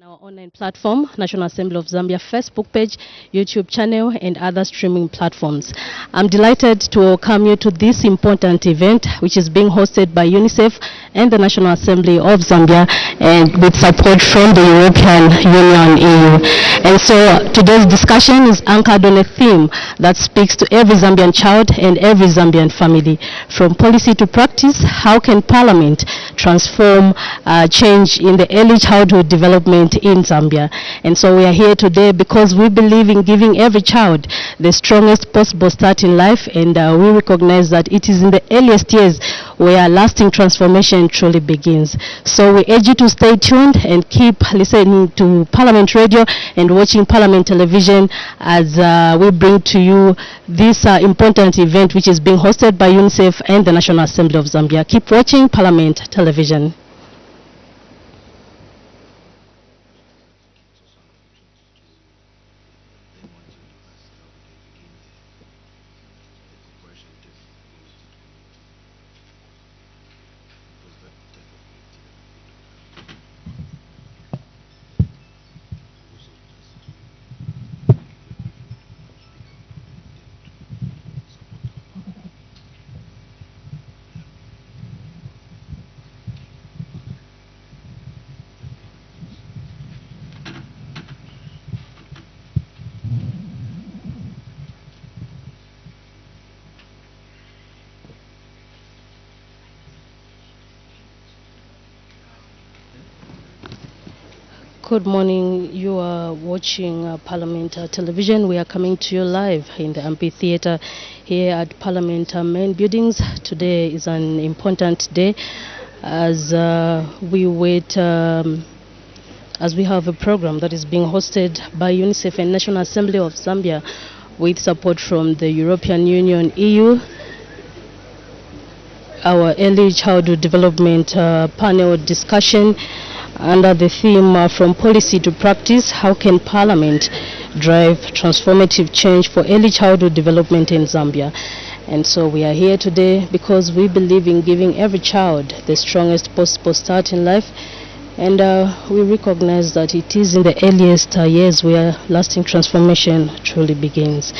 Our online platform, National Assembly of Zambia Facebook page, YouTube channel, and other streaming platforms. I'm delighted to welcome you to this important event, which is being hosted by UNICEF and the National Assembly of Zambia, and with support from the European Union (EU). And so today's discussion is anchored on a theme that speaks to every Zambian child and every Zambian family. From policy to practice, how can Parliament transform change in the early childhood development in Zambia? And so we are here today because we believe in giving every child the strongest possible start in life, and we recognize that it is in the earliest years where lasting transformation truly begins. So we urge you to stay tuned and keep listening to Parliament Radio and watching Parliament Television as we bring to you this important event, which is being hosted by UNICEF and the National Assembly of Zambia. Keep watching Parliament Television. Good morning. You are watching Parliament Television. We are coming to you live in the amphitheater here at Parliament main buildings. Today is an important day as we wait, as we have a program that is being hosted by UNICEF and National Assembly of Zambia with support from the European Union (EU). Our early childhood development panel discussion under the theme from policy to practice, how can Parliament drive transformative change for early childhood development in Zambia? And so we are here today because we believe in giving every child the strongest possible start in life, and we recognize that it is in the earliest years where lasting transformation truly begins.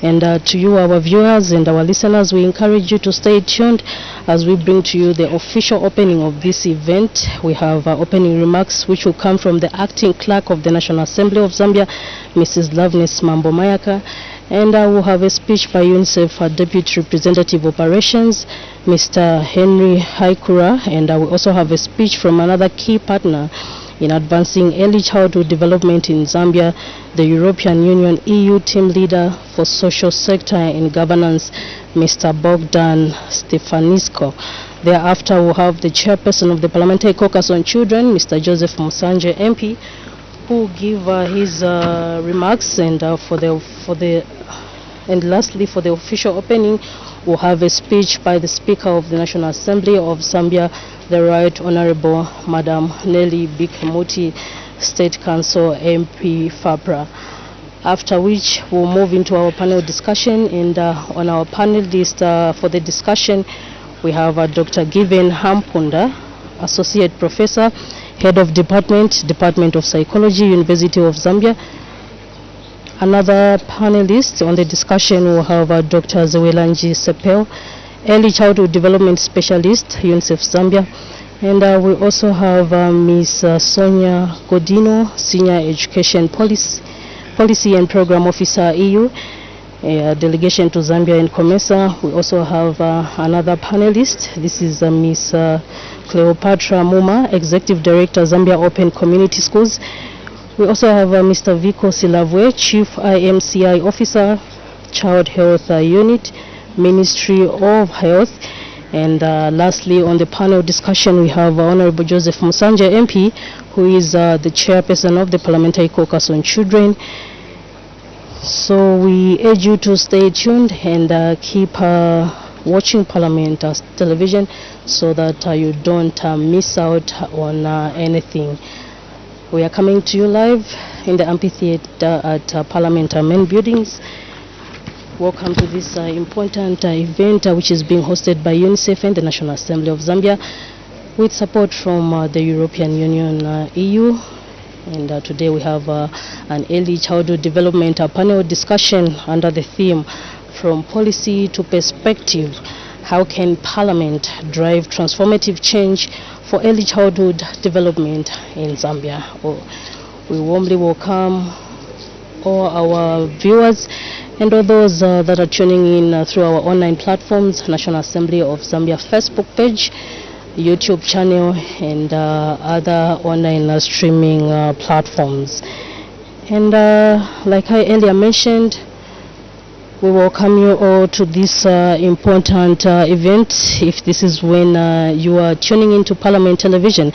And to you, our viewers and our listeners, we encourage you to stay tuned as we bring to you the official opening of this event. We have opening remarks which will come from the acting clerk of the National Assembly of Zambia, Mrs. Loveness Mambo Mayaka. And we'll have a speech by UNICEF Deputy Representative Operations, Mr. Henry Haikura, and we also have a speech from another key partner in advancing early childhood development in Zambia, the European Union (EU) team leader for social sector and governance, Mr. Bogdan Stefanisco. Thereafter, we'll have the chairperson of the Parliamentary Caucus on Children, Mr. Joseph Musanje MP, who will give his remarks, and and lastly, for the official opening, we'll have a speech by the Speaker of the National Assembly of Zambia, the Right Honorable Madam Nelly Bikemuti, State Council MP FAPRA. After which we'll move into our panel discussion, and on our panel list for the discussion, we have Dr. Given Hampunda, Associate Professor, Head of Department of Psychology, University of Zambia. Another panelist on the discussion will have Dr. Zewelanji Sepel, Early Childhood Development Specialist, UNICEF Zambia. And we also have Ms. Sonia Godino, Senior Education Policy and Program Officer, EU, Delegation to Zambia and COMESA. We also have another panelist. This is Ms. Cleopatra Muma, Executive Director, Zambia Open Community Schools. We also have Mr. Viko Silavwe, Chief IMCI Officer, Child Health Unit, Ministry of Health. And lastly, on the panel discussion, we have Honorable Joseph Musanje MP, who is the chairperson of the Parliamentary Caucus on Children. So we urge you to stay tuned and keep watching Parliament Television so that you don't miss out on anything. We are coming to you live in the amphitheater at Parliament main buildings. Welcome to this important event which is being hosted by UNICEF and the National Assembly of Zambia with support from the European Union (EU), And today we have an early childhood development panel discussion under the theme From Policy to Perspective, how can Parliament drive transformative change for early childhood development in Zambia? We warmly welcome all our viewers and all those that are tuning in through our online platforms, National Assembly of Zambia Facebook page, YouTube channel, and other online streaming platforms. And like I earlier mentioned, we welcome you all to this important event. If this is when you are tuning into Parliament Television,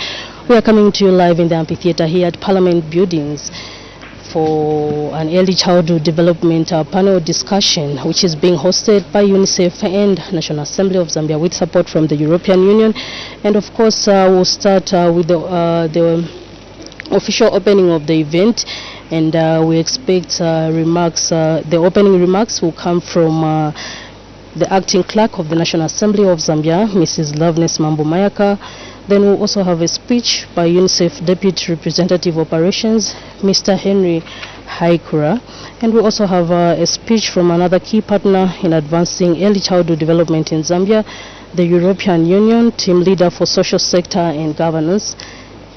we are coming to you live in the amphitheater here at Parliament Buildings for an early childhood development panel discussion, which is being hosted by UNICEF and National Assembly of Zambia with support from the European Union. And of course, we'll start with the official opening of the event. And we expect remarks. The opening remarks will come from the acting clerk of the National Assembly of Zambia, Mrs. Loveness Mambo Mayaka. Then we'll also have a speech by UNICEF Deputy Representative Operations, Mr. Henry Haikura. And we also have a speech from another key partner in advancing early childhood development in Zambia, the European Union, team leader for social sector and governance.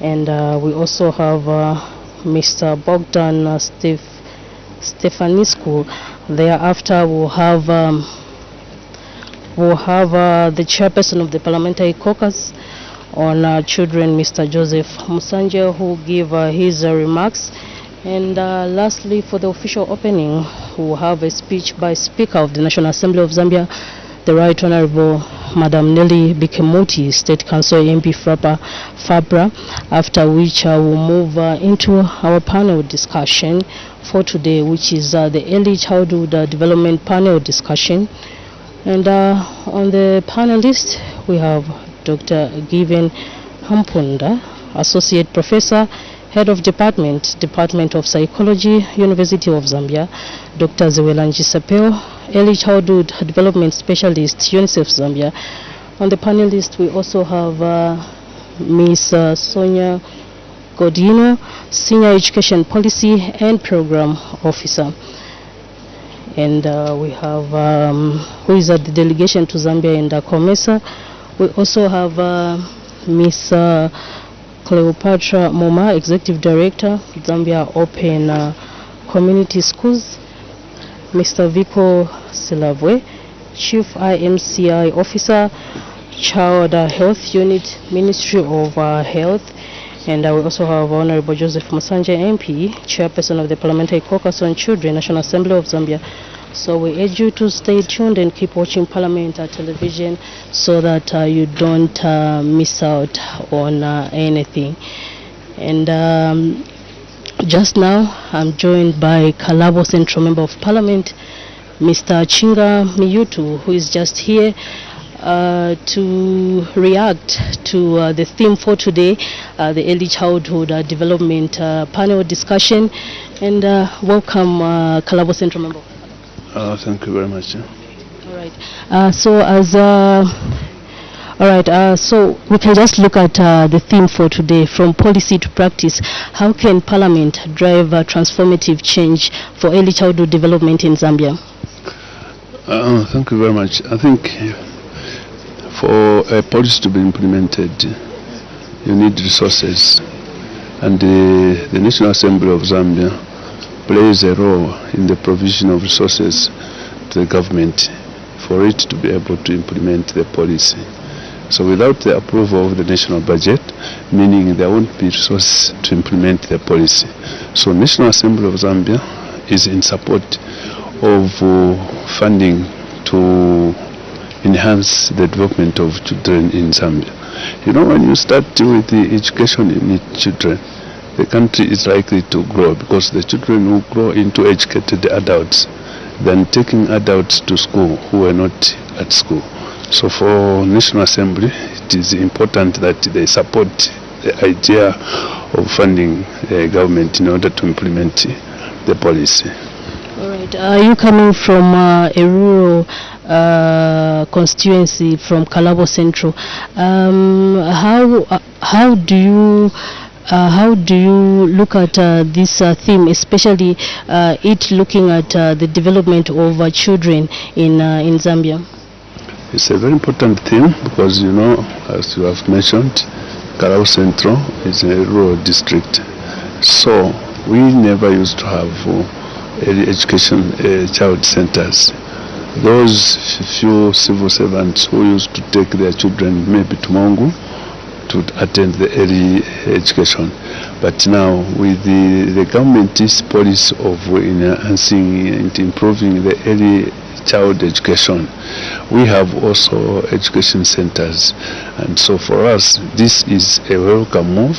And we also have Mr. Bogdan Stefaniscu. Thereafter, we'll have the chairperson of the Parliamentary Caucus on children, Mr. Joseph Musanje, who will give his remarks. And lastly, for the official opening, we'll have a speech by Speaker of the National Assembly of Zambia, the Right Honorable Madam Nelly Bikemuti, State Council MP Fabra, after which we'll move into our panel discussion for today, which is the Early Childhood Development Panel discussion. And on the panel list, we have Dr. Given Hampunda, Associate Professor, Head of Department of Psychology, University of Zambia, Dr. Zewelanji Sapeo, Early Childhood Development Specialist, UNICEF Zambia. On the panel list, we also have Ms. Sonia Godino, Senior Education Policy and Program Officer. And we have, who is at the delegation to Zambia and COMESA. We also have Ms. Cleopatra Moma, Executive Director, Zambia Open Community Schools. Mr. Viko Silavwe, Chief IMCI Officer, Child Health Unit, Ministry of Health. And we also have Honorable Joseph Musanje MP, Chairperson of the Parliamentary Caucus on Children, National Assembly of Zambia. So we urge you to stay tuned and keep watching Parliament television so that you don't miss out on anything. And just now, I'm joined by Kalabo Central Member of Parliament, Mr. Chinga Miyutu, who is just here to react to the theme for today, the Early Childhood Development Panel discussion. And welcome, Kalabo Central Member. Thank you very much. All right. So we can just look at the theme for today, From Policy to Practice. How can Parliament drive transformative change for early childhood development in Zambia? Thank you very much. I think for a policy to be implemented, you need resources. And the National Assembly of Zambia plays a role in the provision of resources to the government for it to be able to implement the policy. So without the approval of the national budget, meaning there won't be resources to implement the policy. So National Assembly of Zambia is in support of funding to enhance the development of children in Zambia. You know, when you start with the education in children, the country is likely to grow because the children will grow into educated adults than taking adults to school who are not at school. So for National Assembly, it is important that they support the idea of funding the government in order to implement the policy. All right. Are you coming from a rural constituency from Kalabo Central? How do you How do you look at this theme, especially it looking at the development of children in Zambia? It's a very important theme because, as you have mentioned, Karau Central is a rural district. So we never used to have early education child centers. Those few civil servants who used to take their children maybe to Mongu to attend the early education. But now with the government's policy of enhancing and improving the early child education, we have also education centers. And so for us, this is a welcome move,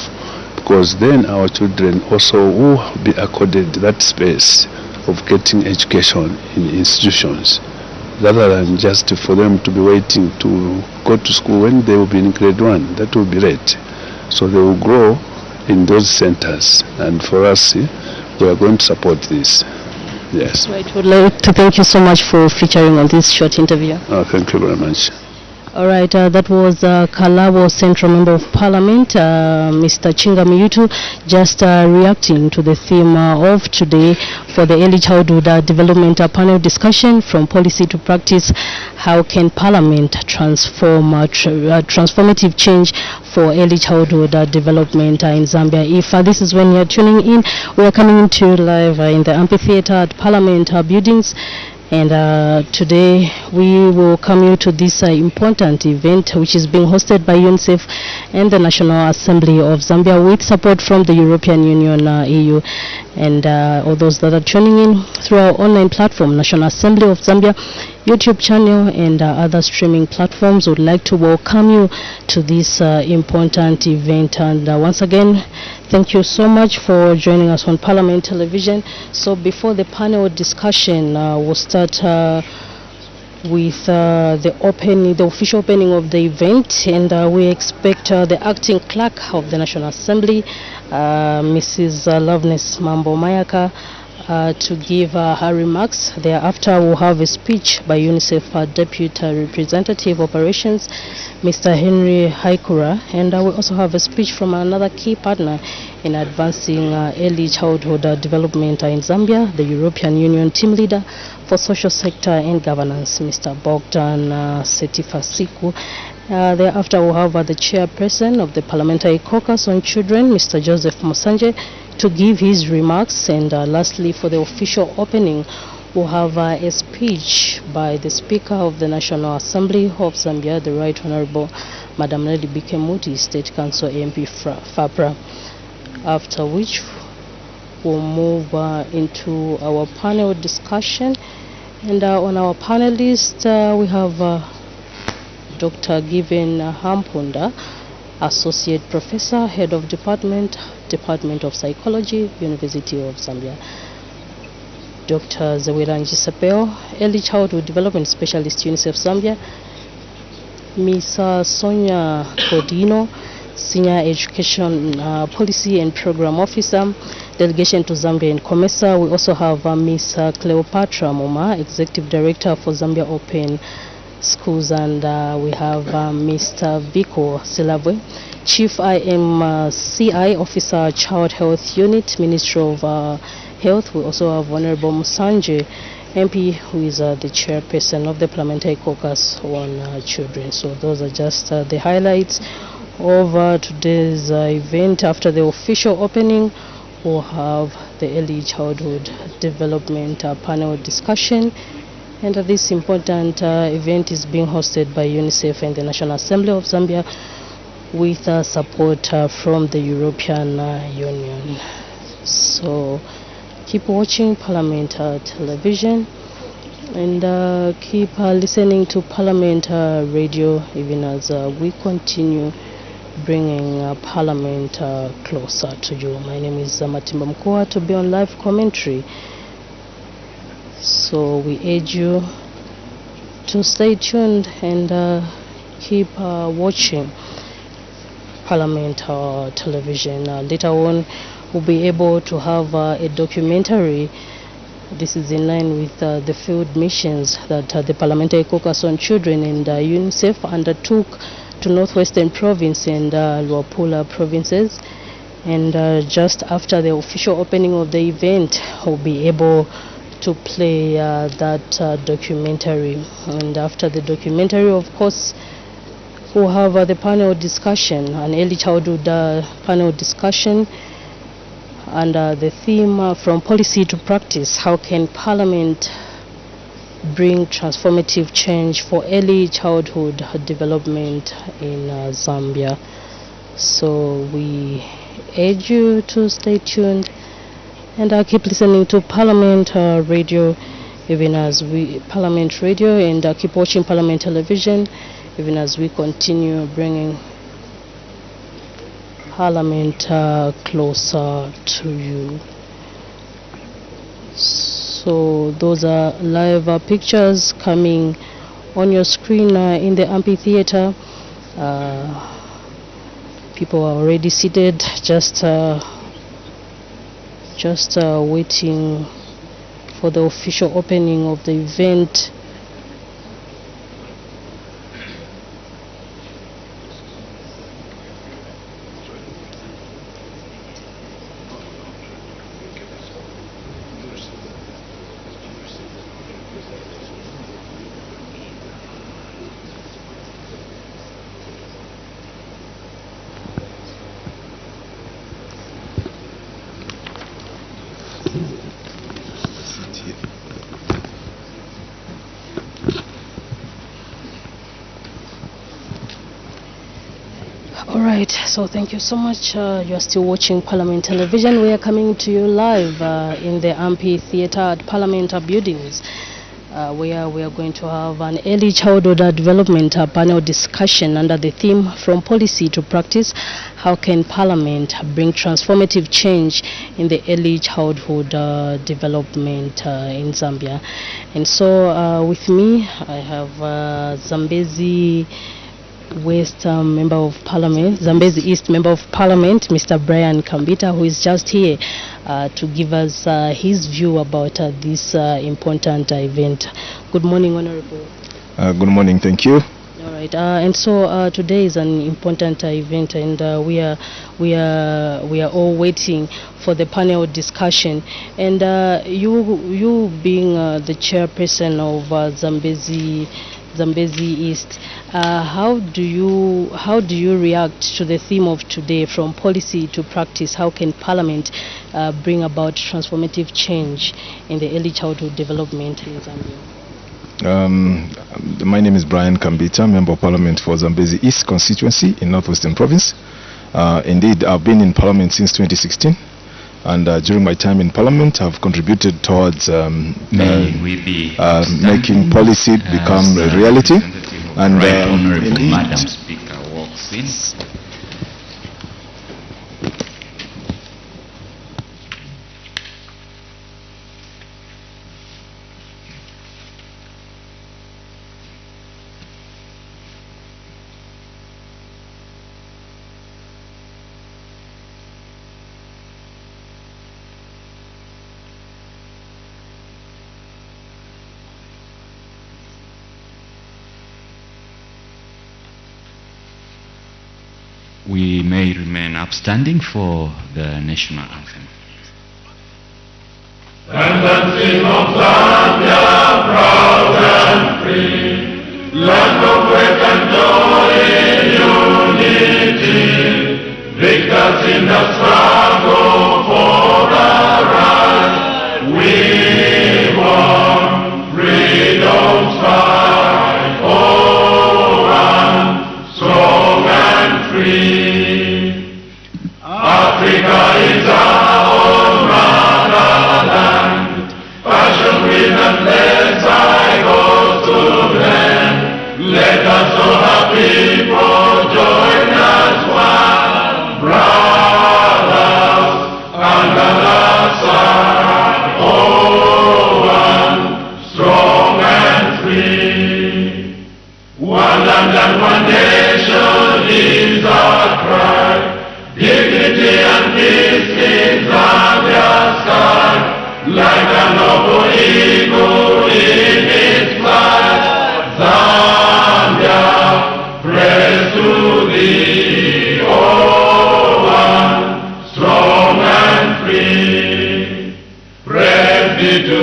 because then our children also will be accorded that space of getting education in institutions, rather than just for them to be waiting to go to school when they will be in grade 1. That will be late. So they will grow in those centers. And for us, we are going to support this. Yes. Right. Would like to thank you so much for featuring on this short interview. Thank you very much. All right, that was Kalabo Central Member of Parliament, Mr. Chinga Miyutu, just reacting to the theme of today for the Early Childhood Development Panel discussion, from policy to practice. How can Parliament transform transformative change for early childhood development in Zambia? If this is when you're tuning in, we are coming into live in the amphitheater at Parliament buildings. And today we will come you to this important event, which is being hosted by UNICEF and the National Assembly of Zambia, with support from the European Union, EU, and all those that are tuning in through our online platform, National Assembly of Zambia YouTube channel, and other streaming platforms. Would like to welcome you to this important event. And once again, thank you so much for joining us on Parliament Television. So before the panel discussion, we'll start with the official opening of the event, and we expect the acting clerk of the National Assembly, Mrs. Loveness Mambo Mayaka, to give her remarks. Thereafter, we'll have a speech by UNICEF Deputy Representative Operations, Mr. Henry Haikura, and we'll also have a speech from another key partner in advancing early childhood development in Zambia, the European Union Team Leader for Social Sector and Governance, Mr. Bogdan Setifasiku. Thereafter, we'll have the chairperson of the Parliamentary Caucus on Children, Mr. Joseph Musanje, to give his remarks. And lastly, for the official opening, we'll have a speech by the Speaker of the National Assembly of Zambia, the Right Honorable Madam Lady Bikemuti, State Council MP FAPRA, after which we'll move into our panel discussion. And on our panelist, we have Dr. Given Hampunda, Associate Professor, Head of Department of Psychology, University of Zambia. Dr. Zawiranji Sapeo, Early Childhood Development Specialist, UNICEF Zambia. Ms. Sonia Codino, Senior Education Policy and Program Officer, Delegation to Zambia and COMESA. We also have Ms. Cleopatra Moma, Executive Director for Zambia Open Schools, and we have Mr. Viko Silabwe, Chief IMCI Officer, Child Health Unit, Ministry of Health. We also have Honorable Musanje, MP, who is the chairperson of the Parliamentary Caucus on Children. So those are just the highlights of today's event. After the official opening, we'll have the Early Childhood Development panel discussion. And this important event is being hosted by UNICEF and the National Assembly of Zambia, with support from the European Union. So keep watching Parliament Television, and keep listening to Parliament Radio, even as we continue bringing Parliament closer to you. My name is Matimba Mkoa, to be on live commentary. So we urge you to stay tuned and keep watching Parliament Television. Later on, we'll be able to have a documentary. This is in line with the field missions that the Parliamentary Caucus on Children and UNICEF undertook to Northwestern Province and Luapula provinces. And just after the official opening of the event, we'll be able to play that documentary. And after the documentary, of course, we'll have the panel discussion, an early childhood panel discussion, and the theme from policy to practice: how can Parliament bring transformative change for early childhood development in Zambia? So we urge you to stay tuned and keep listening to Parliament Radio, even as we Parliament Radio, and keep watching Parliament Television, even as we continue bringing Parliament closer to you. So those are live pictures coming on your screen in the amphitheater. People are already seated, just waiting for the official opening of the event. Alright, so thank you so much. You're still watching Parliament Television. We are coming to you live in the amphitheater at Parliament buildings, where we are going to have an early childhood development panel discussion under the theme "From Policy to Practice: How can Parliament bring transformative change in the early childhood development in Zambia?" And so with me I have Zambezi West Member of Parliament, Zambezi East Member of Parliament, Mr. Brian Kambita, who is just here to give us his view about this important event. Good morning, Honorable. Good morning, thank you. All right, and so today is an important event, and we are all waiting for the panel discussion. And you being the chairperson of Zambezi East, how do you react to the theme of today, from policy to practice? How can Parliament bring about transformative change in the early childhood development in Zambia? My name is Brian Kambita, Member of Parliament for Zambezi East constituency in Northwestern Province. Indeed, I've been in Parliament since 2016. And during my time in Parliament, I've contributed towards making policy become a reality. And indeed, Madam Speaker walks in. We may remain upstanding for the national anthem. Tendency of Zambia, proud and free, land of faith and joy in unity, victors in the struggle for our rights. We want freedom's fight, oh, and strong and free. Africa is our own motherland, passion with and blessed I go to them. Let us all our people join as one, brothers under the sun, oh, one, strong and free. One land and one nation is our cry. Dignity and peace in Zambia's sky, like a noble eagle in its flight. Zambia, praise to thee, oh, one, to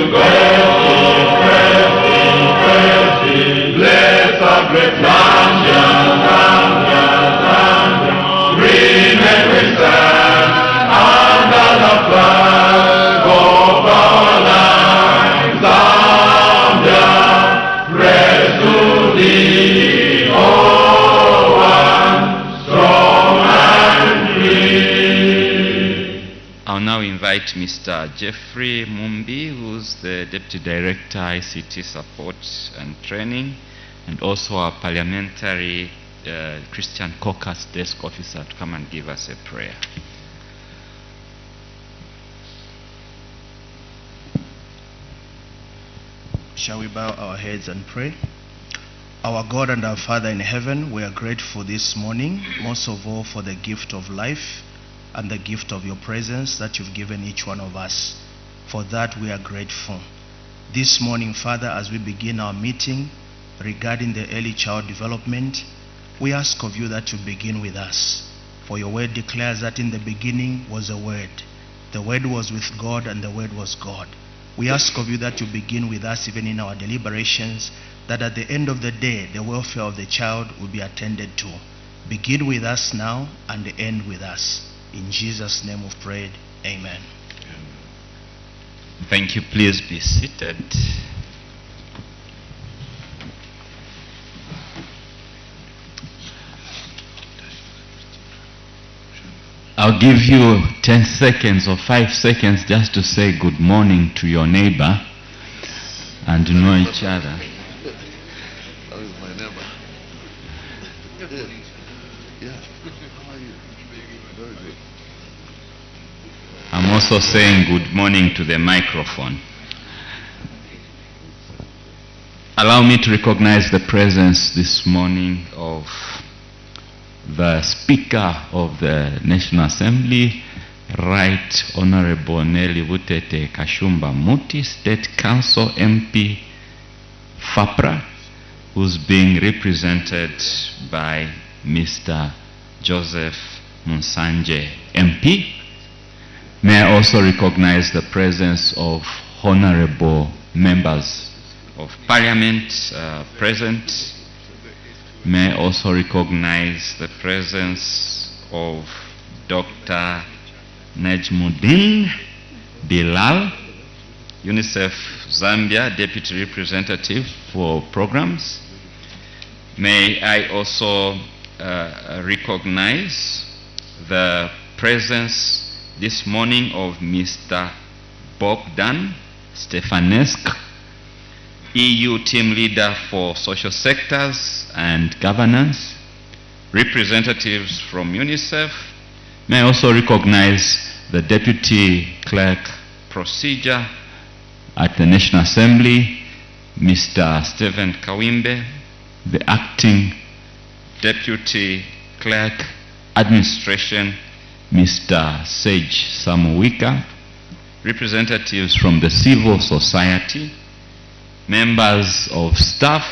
Christy, bless our great Zambia, Zambia, Zambia. Remain we stand under the flag of our land, Zambia, rest to thee, O one, strong and free. I'll now invite Mr. Jeffrey Mumbi, who's the Deputy Director, ICT Support and Training, and also our Parliamentary Christian Caucus Desk Officer, to come and give us a prayer. Shall we bow our heads and pray? Our God and our Father in heaven, we are grateful this morning, most of all for the gift of life and the gift of your presence that you've given each one of us. For that we are grateful. This morning, Father, as we begin our meeting regarding the early child development, we ask of you that you begin with us. For your word declares that in the beginning was a word. The word was with God and the word was God. We ask of you that you begin with us even in our deliberations, that at the end of the day, the welfare of the child will be attended to. Begin with us now and end with us. In Jesus' name we've prayed. Amen. Thank you. Please be seated. I'll give you 10 seconds or 5 seconds just to say good morning to your neighbor and to know each other. That is my neighbor. Yeah. How are you? Very good. I'm also saying good morning to the microphone. Allow me to recognize the presence this morning of the Speaker of the National Assembly, Right Honorable Nelly Wutete Kashumba Muti, State Council MP, FAPRA, who's being represented by Mr. Joseph Munsanje, MP. May I also recognize the presence of honorable members of Parliament present. May I also recognize the presence of Dr. Najmuddin Bilal, UNICEF Zambia Deputy Representative for Programs. May I also recognize the presence this morning of Mr. Bogdan Stefanescu, EU Team Leader for Social Sectors and Governance, representatives from UNICEF. May I also recognize the Deputy Clerk Procedure at the National Assembly, Mr. Stephen Kawimbe, the Acting Deputy Clerk Administration, Mr. Sage Samuwika, representatives from the civil society, members of staff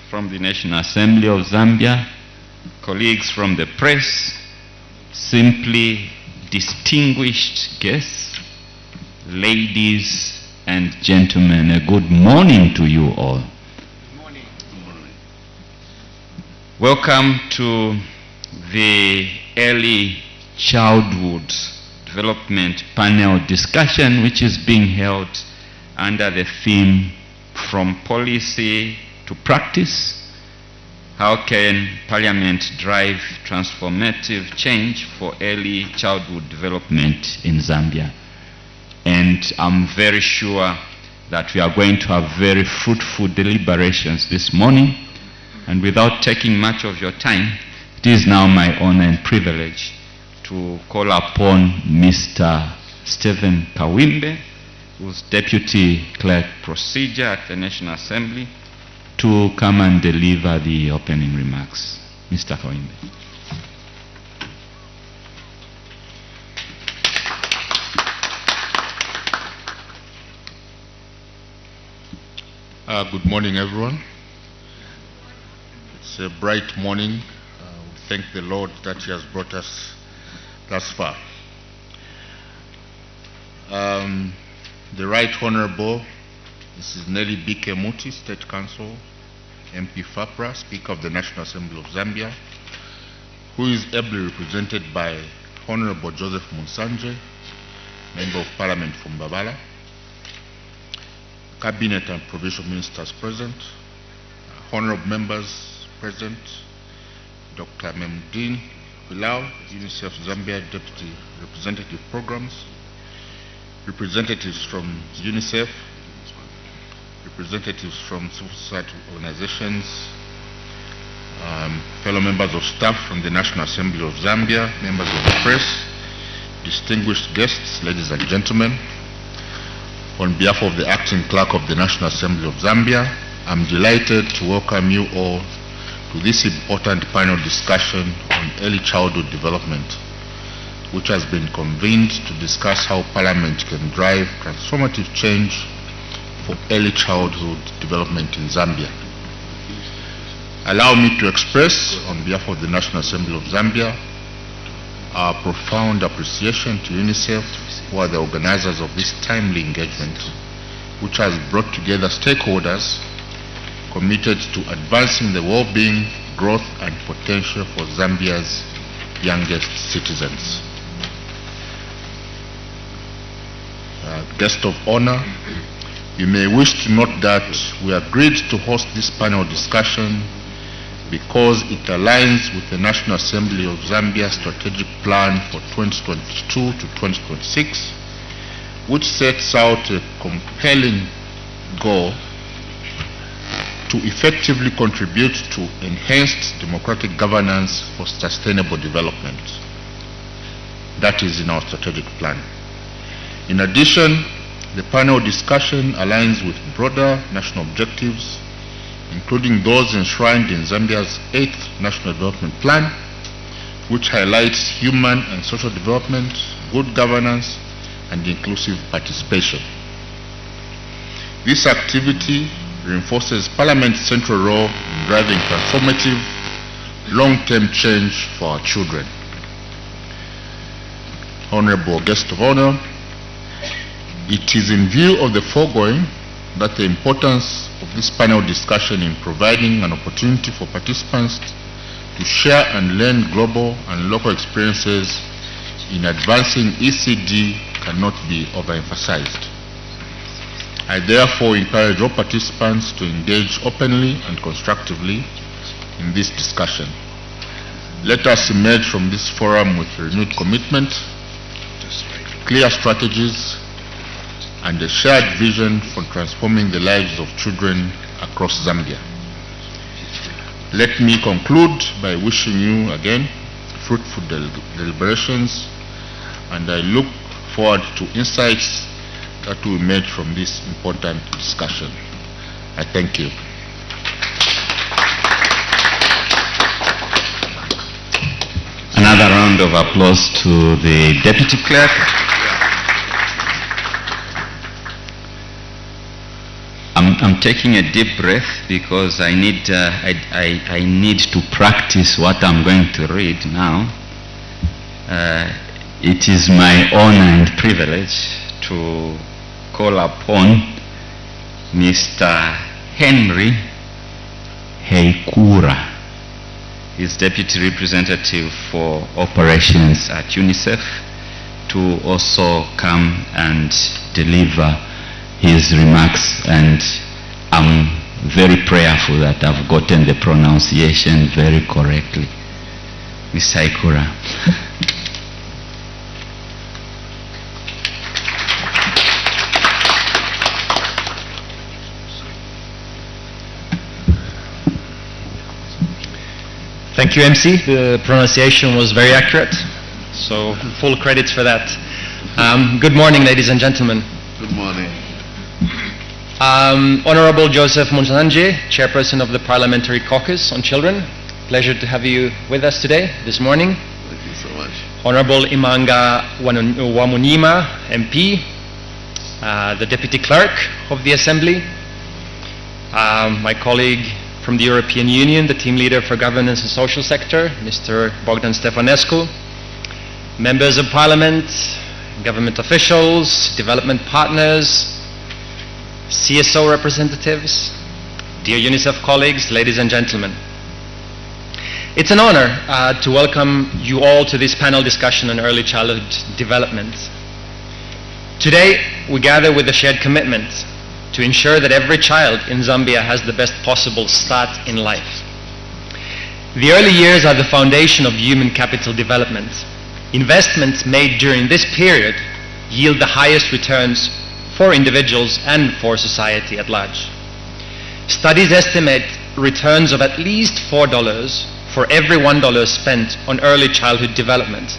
from the National Assembly of Zambia, colleagues from the press, simply distinguished guests, ladies and gentlemen, a good morning to you all. Good morning. Good morning. Welcome to the Early Childhood Development Panel discussion, which is being held under the theme From Policy to Practice. How can Parliament drive transformative change for early childhood development in Zambia? And I'm very sure that we are going to have very fruitful deliberations this morning. And without taking much of your time, it is now my honor and privilege to call upon Mr. Stephen Kawimbe, who's Deputy Clerk Procedure at the National Assembly, to come and deliver the opening remarks. Mr. Kawimbe. Good morning, everyone. It's a bright morning. We thank the Lord that He has brought us thus far. the Right Honorable Mrs. Nelly Bike Muti, State Council, MP FAPRA, Speaker of the National Assembly of Zambia, who is ably represented by Honorable Joseph Munsanje, Member of Parliament from Babala, Cabinet and Provincial Ministers present, Honorable Members present, Dr. Memdin Bilal, UNICEF Zambia Deputy Representative Programs, representatives from UNICEF, representatives from civil society organizations, fellow members of staff from the National Assembly of Zambia, members of the press, distinguished guests, ladies and gentlemen. On behalf of the Acting Clerk of the National Assembly of Zambia, I'm delighted to welcome you all to this important panel discussion on early childhood development, which has been convened to discuss how Parliament can drive transformative change for early childhood development in Zambia. Allow me to express, on behalf of the National Assembly of Zambia, our profound appreciation to UNICEF, who are the organizers of this timely engagement, which has brought together stakeholders committed to advancing the well-being, growth, and potential for Zambia's youngest citizens. Guest of honor, you may wish to note that we agreed to host this panel discussion because it aligns with the National Assembly of Zambia Strategic Plan for 2022 to 2026, which sets out a compelling goal to effectively contribute to enhanced democratic governance for sustainable development. That is in our strategic plan. In addition, the panel discussion aligns with broader national objectives, including those enshrined in Zambia's 8th National Development Plan, which highlights human and social development, good governance, and inclusive participation. This activity reinforces Parliament's central role in driving transformative, long-term change for our children. Honorable guest of honor, it is in view of the foregoing that the importance of this panel discussion in providing an opportunity for participants to share and learn global and local experiences in advancing ECD cannot be overemphasized. I therefore encourage all participants to engage openly and constructively in this discussion. Let us emerge from this forum with renewed commitment, clear strategies, and a shared vision for transforming the lives of children across Zambia. Let me conclude by wishing you again fruitful deliberations, and I look forward to insights that will emerge from this important discussion. I thank you. Another round of applause to the Deputy Clerk. I'm taking a deep breath because I need to practice what I'm going to read now. It is my honor and privilege to call upon Mr. Henry Heikura. He's Deputy Representative for Operations at UNICEF, to also come and deliver his remarks, and I'm very prayerful that I've gotten the pronunciation very correctly. Mr. Heikura. Thank you, MC. The pronunciation was very accurate, so full credits for that. Good morning, ladies and gentlemen. Good morning. Honorable Joseph Munsanje, Chairperson of the Parliamentary Caucus on Children. Pleasure to have you with us today, this morning. Thank you so much. Honorable Imanga Wamunyima, MP, the Deputy Clerk of the Assembly, my colleague from the European Union, the Team Leader for Governance and Social Sector, Mr. Bogdan Stefanescu, members of Parliament, government officials, development partners, CSO representatives, dear UNICEF colleagues, ladies and gentlemen. It's an honor to welcome you all to this panel discussion on early childhood development. Today, we gather with a shared commitment to ensure that every child in Zambia has the best possible start in life. The early years are the foundation of human capital development. Investments made during this period yield the highest returns for individuals and for society at large. Studies estimate returns of at least $4 for every $1 spent on early childhood development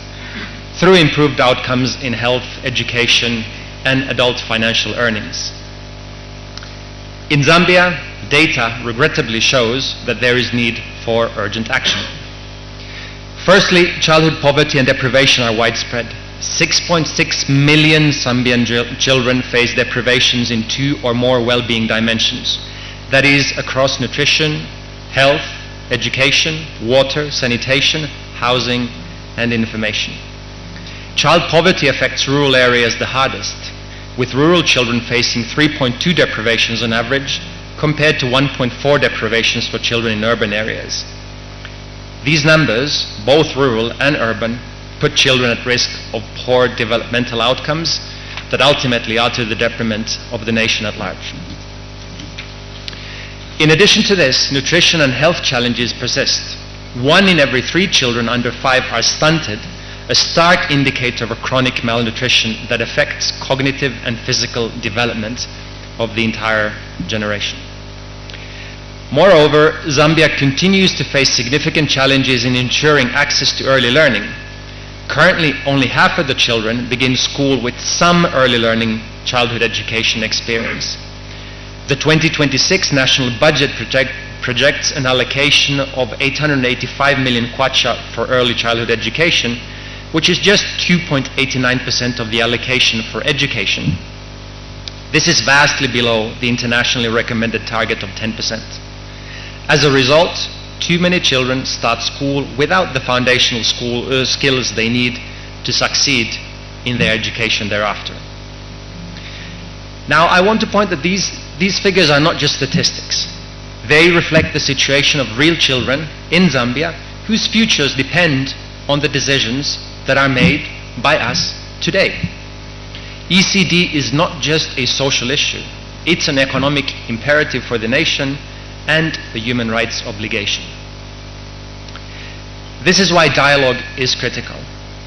through improved outcomes in health, education, and adult financial earnings. In Zambia, data regrettably shows that there is need for urgent action. Firstly, childhood poverty and deprivation are widespread. 6.6 million Zambian children face deprivations in 2 or more well-being dimensions. That is, across nutrition, health, education, water, sanitation, housing, and information. Child poverty affects rural areas the hardest, with rural children facing 3.2 deprivations on average, compared to 1.4 deprivations for children in urban areas. These numbers, both rural and urban, put children at risk of poor developmental outcomes that ultimately are to the detriment of the nation at large. In addition to this, nutrition and health challenges persist. 1 in every 3 children under 5 are stunted, a stark indicator of a chronic malnutrition that affects cognitive and physical development of the entire generation. Moreover, Zambia continues to face significant challenges in ensuring access to early learning. Currently, only half of the children begin school with some early learning childhood education experience. The 2026 national budget projects an allocation of 885 million kwacha for early childhood education, which is just 2.89% of the allocation for education. This is vastly below the internationally recommended target of 10%. As a result, too many children start school without the foundational skills they need to succeed in their education thereafter. Now, I want to point that these figures are not just statistics. They reflect the situation of real children in Zambia whose futures depend on the decisions that are made by us today. ECD is not just a social issue. It's an economic imperative for the nation and a human rights obligation. This is why dialogue is critical.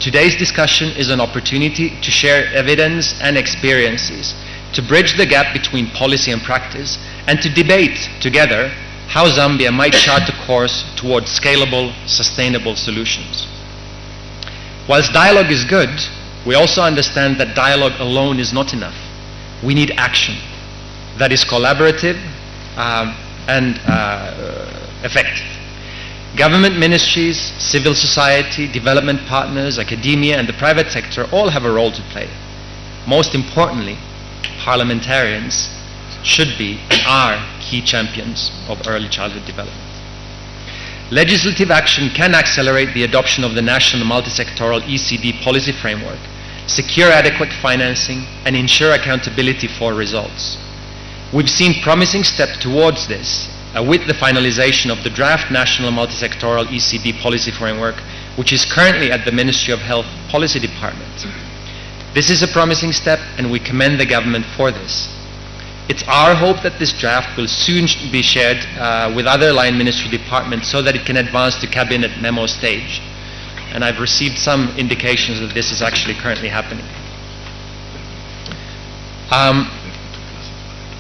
Today's discussion is an opportunity to share evidence and experiences, to bridge the gap between policy and practice, and to debate together how Zambia might chart a course towards scalable, sustainable solutions. Whilst dialogue is good, we also understand that dialogue alone is not enough. We need action that is collaborative and effective. Government ministries, civil society, development partners, academia, and the private sector all have a role to play. Most importantly, parliamentarians should be and are key champions of early childhood development. Legislative action can accelerate the adoption of the national multi-sectoral ECD policy framework, secure adequate financing, and ensure accountability for results. We've seen promising steps towards this with the finalization of the draft national multi-sectoral ECD policy framework, which is currently at the Ministry of Health Policy Department. This is a promising step, and we commend the government for this. It's our hope that this draft will soon be shared with other line ministry departments so that it can advance to cabinet memo stage. And I've received some indications that this is actually currently happening.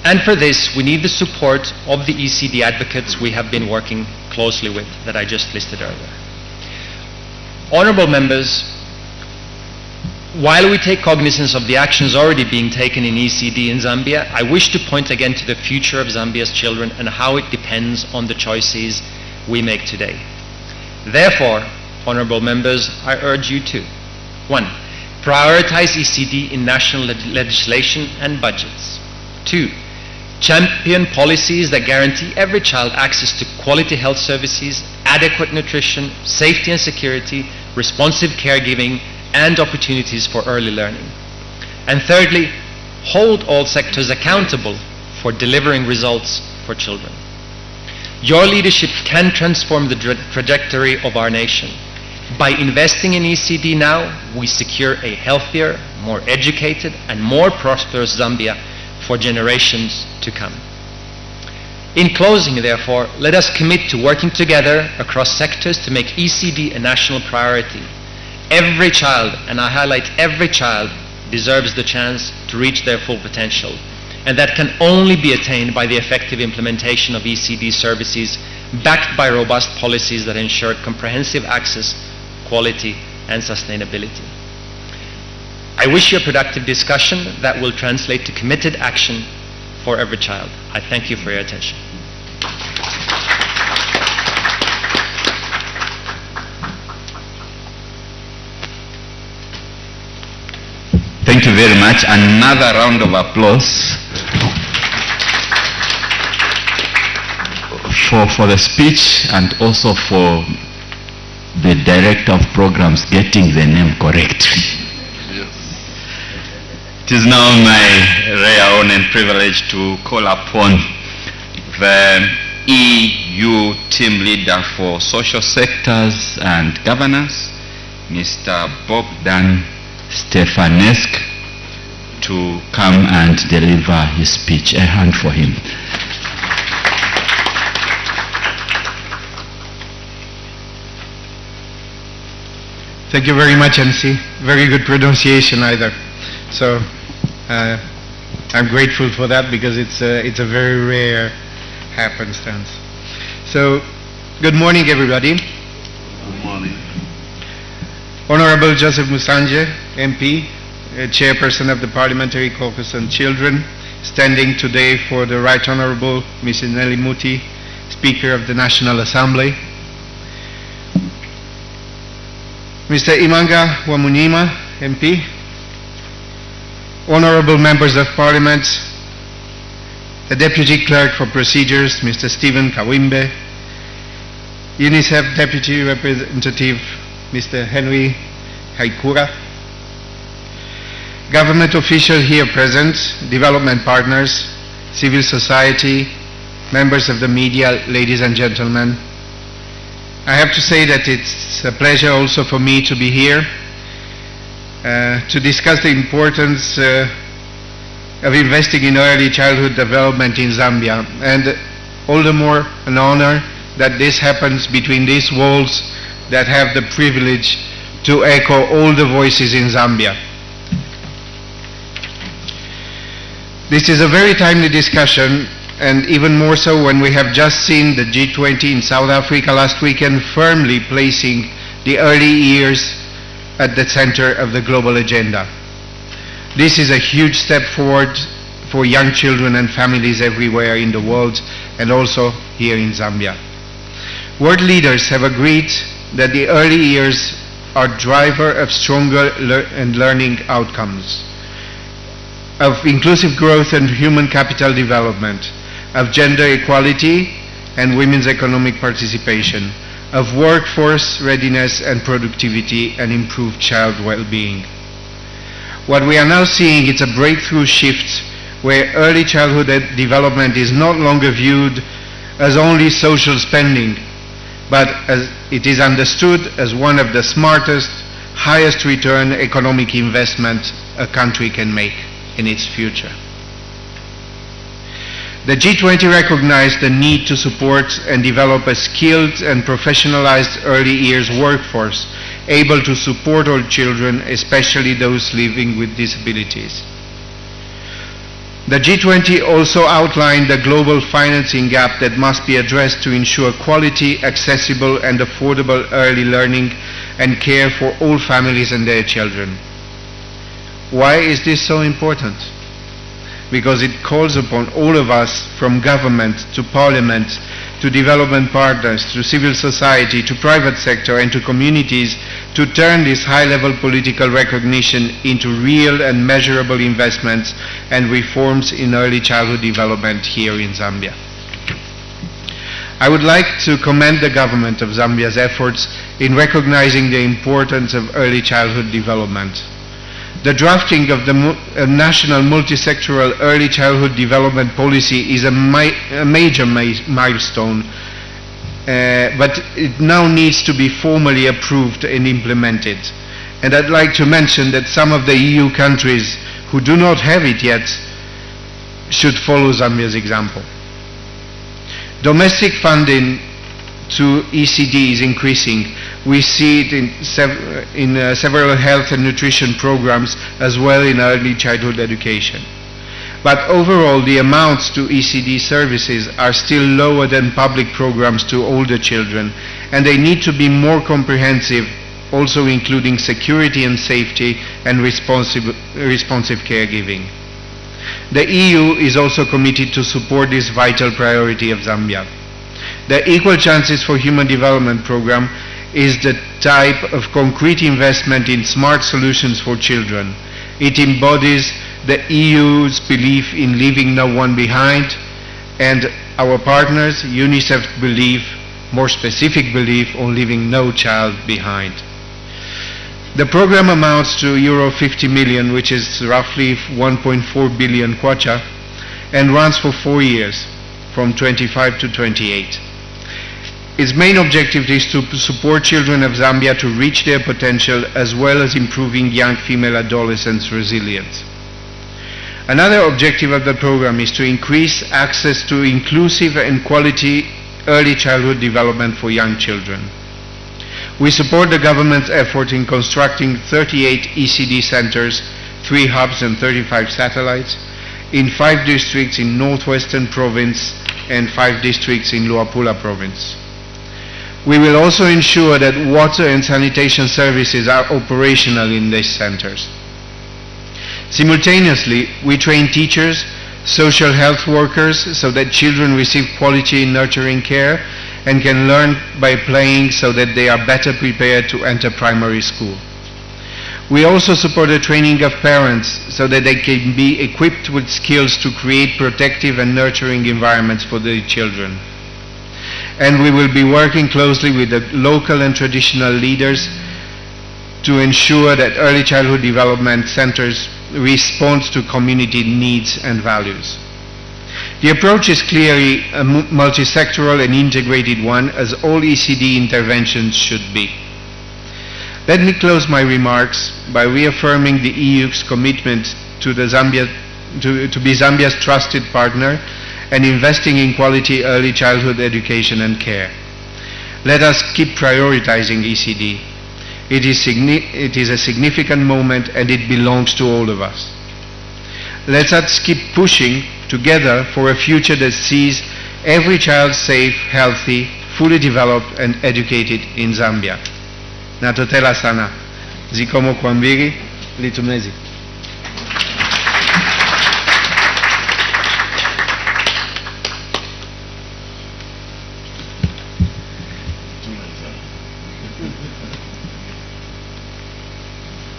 And for this, we need the support of the ECD advocates we have been working closely with that I just listed earlier. Honorable members, while we take cognizance of the actions already being taken in ECD in Zambia, I wish to point again to the future of Zambia's children and how it depends on the choices we make today. Therefore, honorable members, I urge you to 1. Prioritize ECD in national legislation and budgets. 2. Champion policies that guarantee every child access to quality health services, adequate nutrition, safety and security, responsive caregiving, and opportunities for early learning. And thirdly, hold all sectors accountable for delivering results for children. Your leadership can transform the trajectory of our nation. By investing in ECD now, we secure a healthier, more educated, and more prosperous Zambia for generations to come. In closing, therefore, let us commit to working together across sectors to make ECD a national priority. Every child, and I highlight every child, deserves the chance to reach their full potential. And that can only be attained by the effective implementation of ECD services backed by robust policies that ensure comprehensive access, quality, and sustainability. I wish you a productive discussion that will translate to committed action for every child. I thank you for your attention. Thank you very much. Another round of applause for the speech, and also for the director of programs getting the name correctly. It is now my rare honor and privilege to call upon the EU team leader for social sectors and governance, Mr. Bogdan Stefanescu, to come and deliver his speech. A hand for him. Thank you very much, MC. Very good pronunciation either. So I'm grateful for that, because it's a very rare happenstance. So good morning, everybody. Good morning. Honorable Joseph Musanje, MP, Chairperson of the Parliamentary Caucus on Children, standing today for the Right Honorable Mrs. Nelly Muti, Speaker of the National Assembly. Mr. Imanga Wamunyima, MP, Honorable Members of Parliament, the Deputy Clerk for Procedures, Mr. Stephen Kawimbe, UNICEF Deputy Representative, Mr. Henry Haikura, government officials here present, development partners, civil society, members of the media, ladies and gentlemen. I have to say that it's a pleasure also for me to be here to discuss the importance of investing in early childhood development in Zambia, and all the more an honor that this happens between these walls that have the privilege to echo all the voices in Zambia. This is a very timely discussion, and even more so when we have just seen the G20 in South Africa last weekend firmly placing the early years at the center of the global agenda. This is a huge step forward for young children and families everywhere in the world, and also here in Zambia. World leaders have agreed that the early years are driver of stronger learning outcomes, of inclusive growth and human capital development, of gender equality and women's economic participation, of workforce readiness and productivity, and improved child well-being. What we are now seeing is a breakthrough shift where early childhood development is no longer viewed as only social spending, but as it is understood as one of the smartest, highest return economic investments a country can make in its future. The G20 recognized the need to support and develop a skilled and professionalized early years workforce able to support all children, especially those living with disabilities. The G20 also outlined the global financing gap that must be addressed to ensure quality, accessible, and affordable early learning and care for all families and their children. Why is this so important? Because it calls upon all of us, from government to parliament, to development partners, to civil society, to private sector, and to communities, to turn this high-level political recognition into real and measurable investments and reforms in early childhood development here in Zambia. I would like to commend the government of Zambia's efforts in recognizing the importance of early childhood development. The drafting of the National Multisectoral Early Childhood Development Policy is a major milestone, but it now needs to be formally approved and implemented. And I'd like to mention that some of the EU countries who do not have it yet should follow Zambia's example. Domestic funding to ECD is increasing. We see it in several health and nutrition programs as well in early childhood education. But overall, the amounts to ECD services are still lower than public programs to older children, and they need to be more comprehensive, also including security and safety and responsive caregiving. The EU is also committed to support this vital priority of Zambia. The Equal Chances for Human Development Program is the type of concrete investment in smart solutions for children. It embodies the EU's belief in leaving no one behind, and our partners, UNICEF, more specific belief on leaving no child behind. The program amounts to Euro 50 million, which is roughly 1.4 billion kwacha, and runs for 4 years, from 25 to 28. Its main objective is to support children of Zambia to reach their potential, as well as improving young female adolescents' resilience. Another objective of the program is to increase access to inclusive and quality early childhood development for young children. We support the government's effort in constructing 38 ECD centers, 3 hubs and 35 satellites, in 5 districts in Northwestern Province and 5 districts in Luapula Province. We will also ensure that water and sanitation services are operational in these centers. Simultaneously, we train teachers, social health workers, so that children receive quality nurturing care and can learn by playing so that they are better prepared to enter primary school. We also support the training of parents so that they can be equipped with skills to create protective and nurturing environments for their children. And we will be working closely with the local and traditional leaders to ensure that early childhood development centers respond to community needs and values. The approach is clearly a multisectoral and integrated one, as all ECD interventions should be. Let me close my remarks by reaffirming the EU's commitment to be Zambia's trusted partner and investing in quality early childhood education and care. Let us keep prioritizing ECD. It is a significant moment, and it belongs to all of us. Let us keep pushing together for a future that sees every child safe, healthy, fully developed and educated in Zambia. Natotela sana. Zikomo kwambiri, litumezi.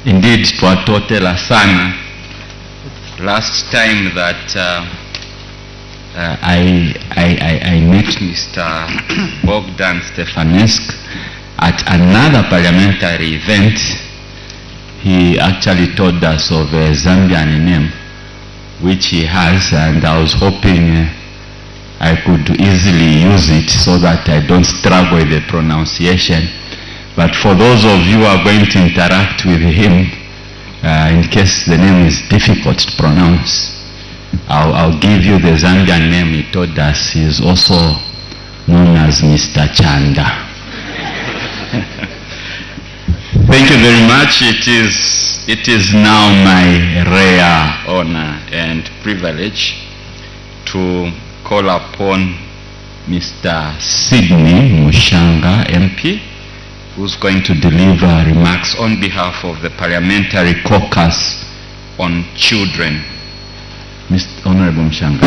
Indeed, twatotela sana. Last time that I met Mr. Bogdan Stefanescu at another parliamentary event, he actually told us of a Zambian name which he has, and I was hoping I could easily use it so that I don't struggle with the pronunciation. But for those of you who are going to interact with him, in case the name is difficult to pronounce, I'll give you the Zambian name. He told us he is also known as Mr. Chanda. Thank you very much. It is now my rare honor and privilege to call upon Mr. Sydney Mushanga, MP, who's going to deliver remarks on behalf of the Parliamentary Caucus on Children. Mr. Honorable Mushanga.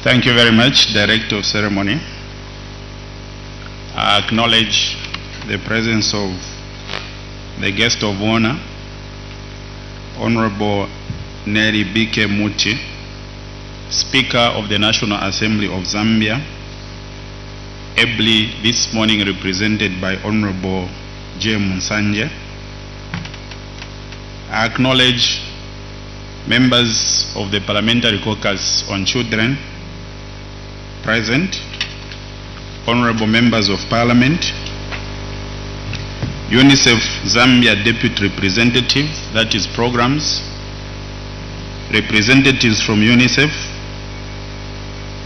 Thank you very much, Director of Ceremony. I acknowledge the presence of the guest of honor, Honorable Neri Bike Muti, Speaker of the National Assembly of Zambia, ably this morning represented by Honorable J. Munsanje. I acknowledge members of the Parliamentary Caucus on Children present, honorable members of Parliament, UNICEF Zambia Deputy Representative, that is programs, representatives from UNICEF,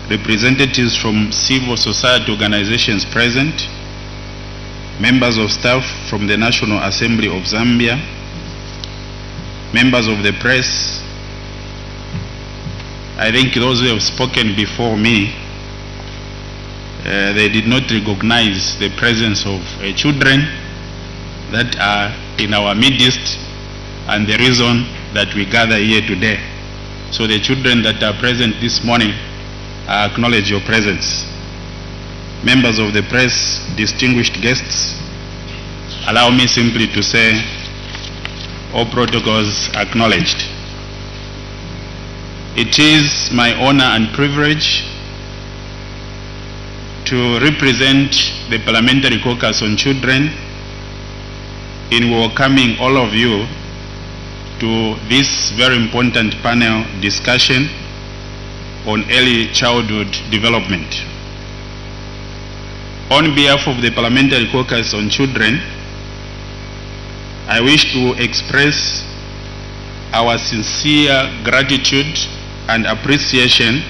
representatives from civil society organizations present, members of staff from the National Assembly of Zambia, members of the press. I think those who have spoken before me, they did not recognize the presence of children that are in our midst and the reason that we gather here today. So the children that are present this morning, I acknowledge your presence. Members of the press, distinguished guests, allow me simply to say all protocols acknowledged. It is my honor and privilege to represent the Parliamentary Caucus on Children in welcoming all of you to this very important panel discussion on early childhood development. On behalf of the Parliamentary Caucus on Children, I wish to express our sincere gratitude and appreciation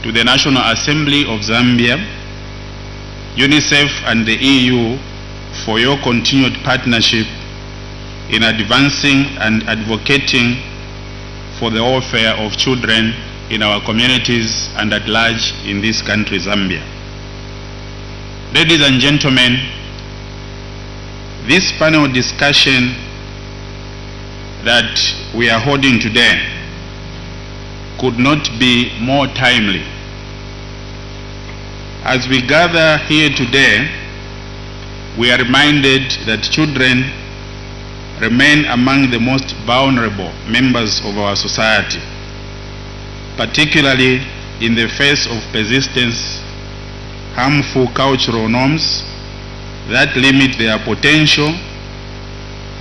to the National Assembly of Zambia, UNICEF and the EU for your continued partnership in advancing and advocating for the welfare of children in our communities and at large in this country, Zambia. Ladies and gentlemen, this panel discussion that we are holding today could not be more timely. As we gather here today, we are reminded that children remain among the most vulnerable members of our society, particularly in the face of persistence, harmful cultural norms that limit their potential,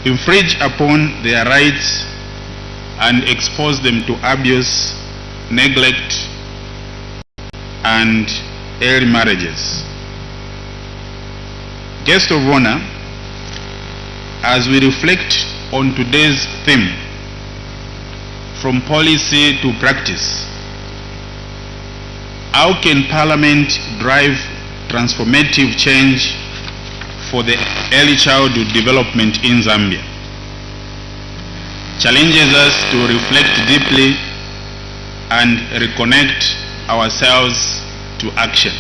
infringe upon their rights, and expose them to abuse, neglect, and early marriages. Guest of honor, as we reflect on today's theme, from policy to practice, how can Parliament drive transformative change for the early childhood development in Zambia? Challenges us to reflect deeply and reconnect ourselves to action.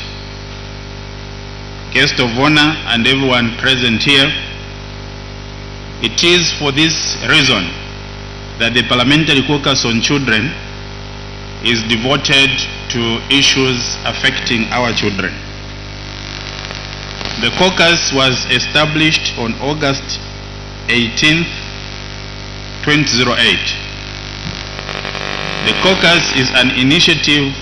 Guest of honor and everyone present here, it is for this reason that the Parliamentary Caucus on Children is devoted to issues affecting our children. The caucus was established on August 18th, 2008. The caucus is an initiative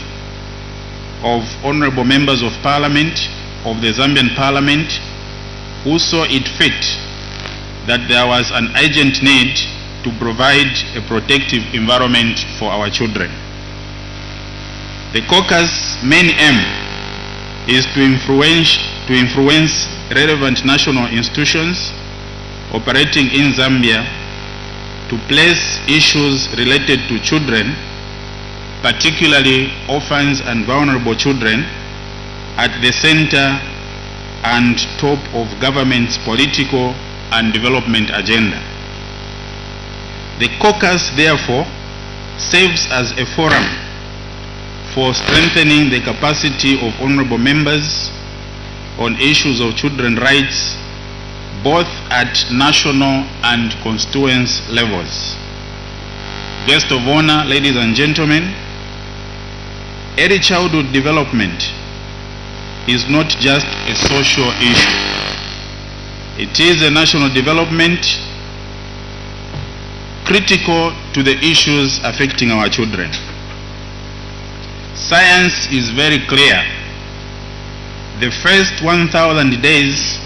of honorable members of Parliament of the Zambian Parliament who saw it fit that there was an urgent need to provide a protective environment for our children. The caucus' main aim is to influence relevant national institutions operating in Zambia to place issues related to children, particularly orphans and vulnerable children, at the center and top of government's political and development agenda. The caucus, therefore, serves as a forum for strengthening the capacity of honorable members on issues of children's rights, both at national and constituency levels. Guest of honor, ladies and gentlemen, early childhood development is not just a social issue. It is a national development critical to the issues affecting our children. Science is very clear. The first 1,000 days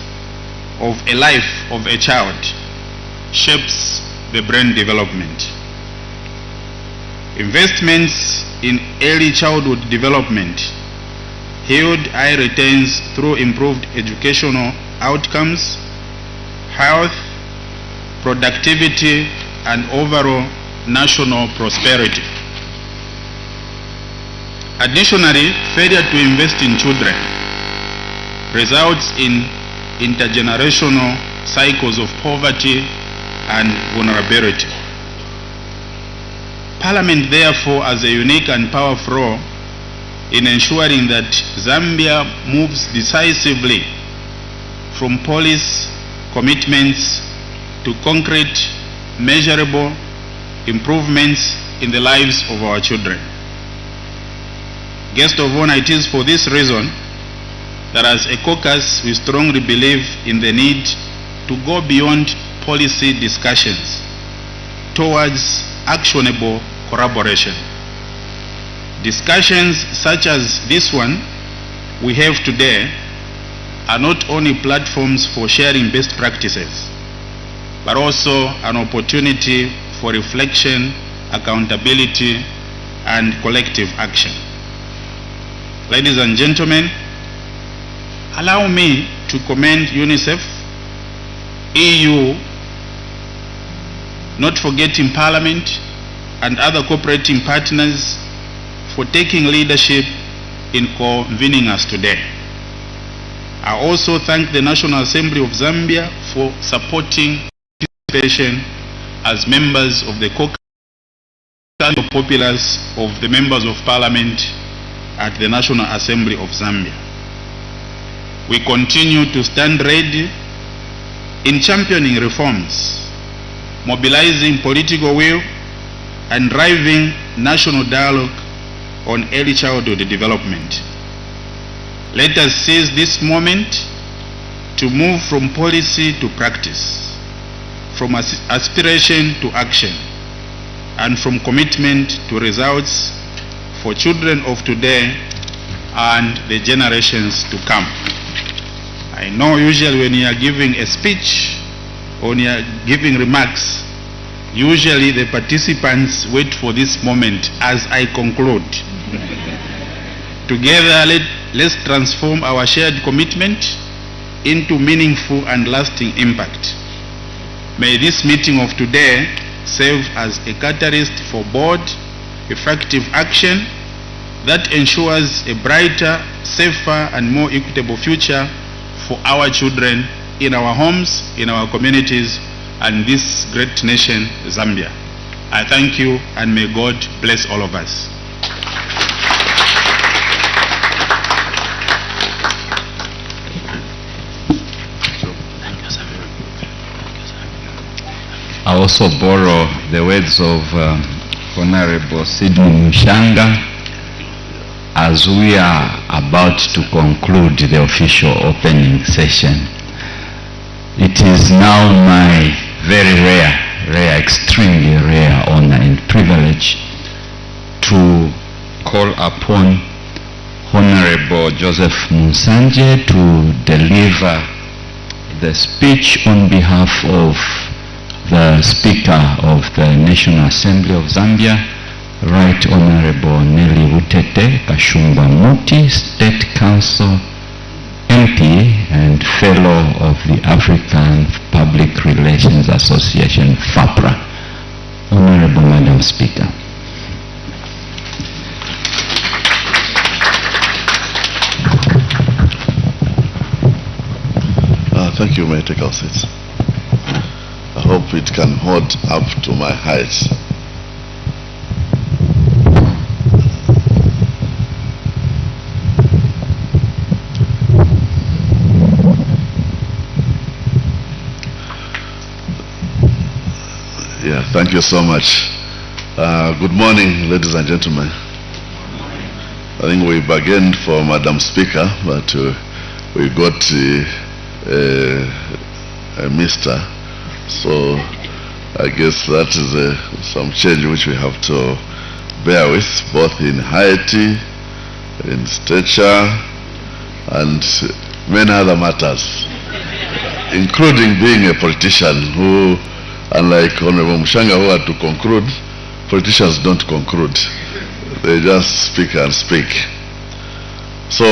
of a life of a child shapes the brain development. Investments in early childhood development yield high returns through improved educational outcomes, health, productivity, and overall national prosperity. Additionally, failure to invest in children results in intergenerational cycles of poverty and vulnerability. Parliament therefore has a unique and powerful role in ensuring that Zambia moves decisively from policy commitments to concrete, measurable improvements in the lives of our children. Guest of honor, it is for this reason that as a caucus we strongly believe in the need to go beyond policy discussions towards actionable collaboration. Discussions such as this one we have today are not only platforms for sharing best practices, but also an opportunity for reflection, accountability, and collective action. Ladies and gentlemen, allow me to commend UNICEF, EU, not forgetting Parliament, and other cooperating partners for taking leadership in convening us today. I also thank the National Assembly of Zambia for supporting participation as members of the caucus and populace of the members of Parliament at the National Assembly of Zambia. We continue to stand ready in championing reforms, mobilizing political will, and driving national dialogue on early childhood development. Let us seize this moment to move from policy to practice, from aspiration to action, and from commitment to results for children of today and the generations to come. I know usually when you are giving a speech, or when you are giving remarks, usually the participants wait for this moment as I conclude. Together, let's transform our shared commitment into meaningful and lasting impact. May this meeting of today serve as a catalyst for bold, effective action that ensures a brighter, safer, and more equitable future for our children in our homes, in our communities, and this great nation, Zambia. I thank you, and may God bless all of us. I also borrow the words of Honorable Sidney Mushanga as we are about to conclude the official opening session. It is now my very rare, extremely rare honor and privilege to call upon Honorable Joseph Musanje to deliver the speech on behalf of the Speaker of the National Assembly of Zambia, Right Honorable Nelly Wutete Kashumba Muti, State Council MP and Fellow of the African Public Relations Association, FAPRA. Honorable Madam Speaker. Thank you. May I take our seats? I hope it can hold up to my height. Yeah, thank you so much. Good morning, ladies and gentlemen. I think we bargained for Madam Speaker, but we got a Mr. So I guess that is some change which we have to bear with, both in height, in stature, and many other matters, including being a politician who, unlike Honorable Mushanga who had to conclude, politicians don't conclude. They just speak and speak. So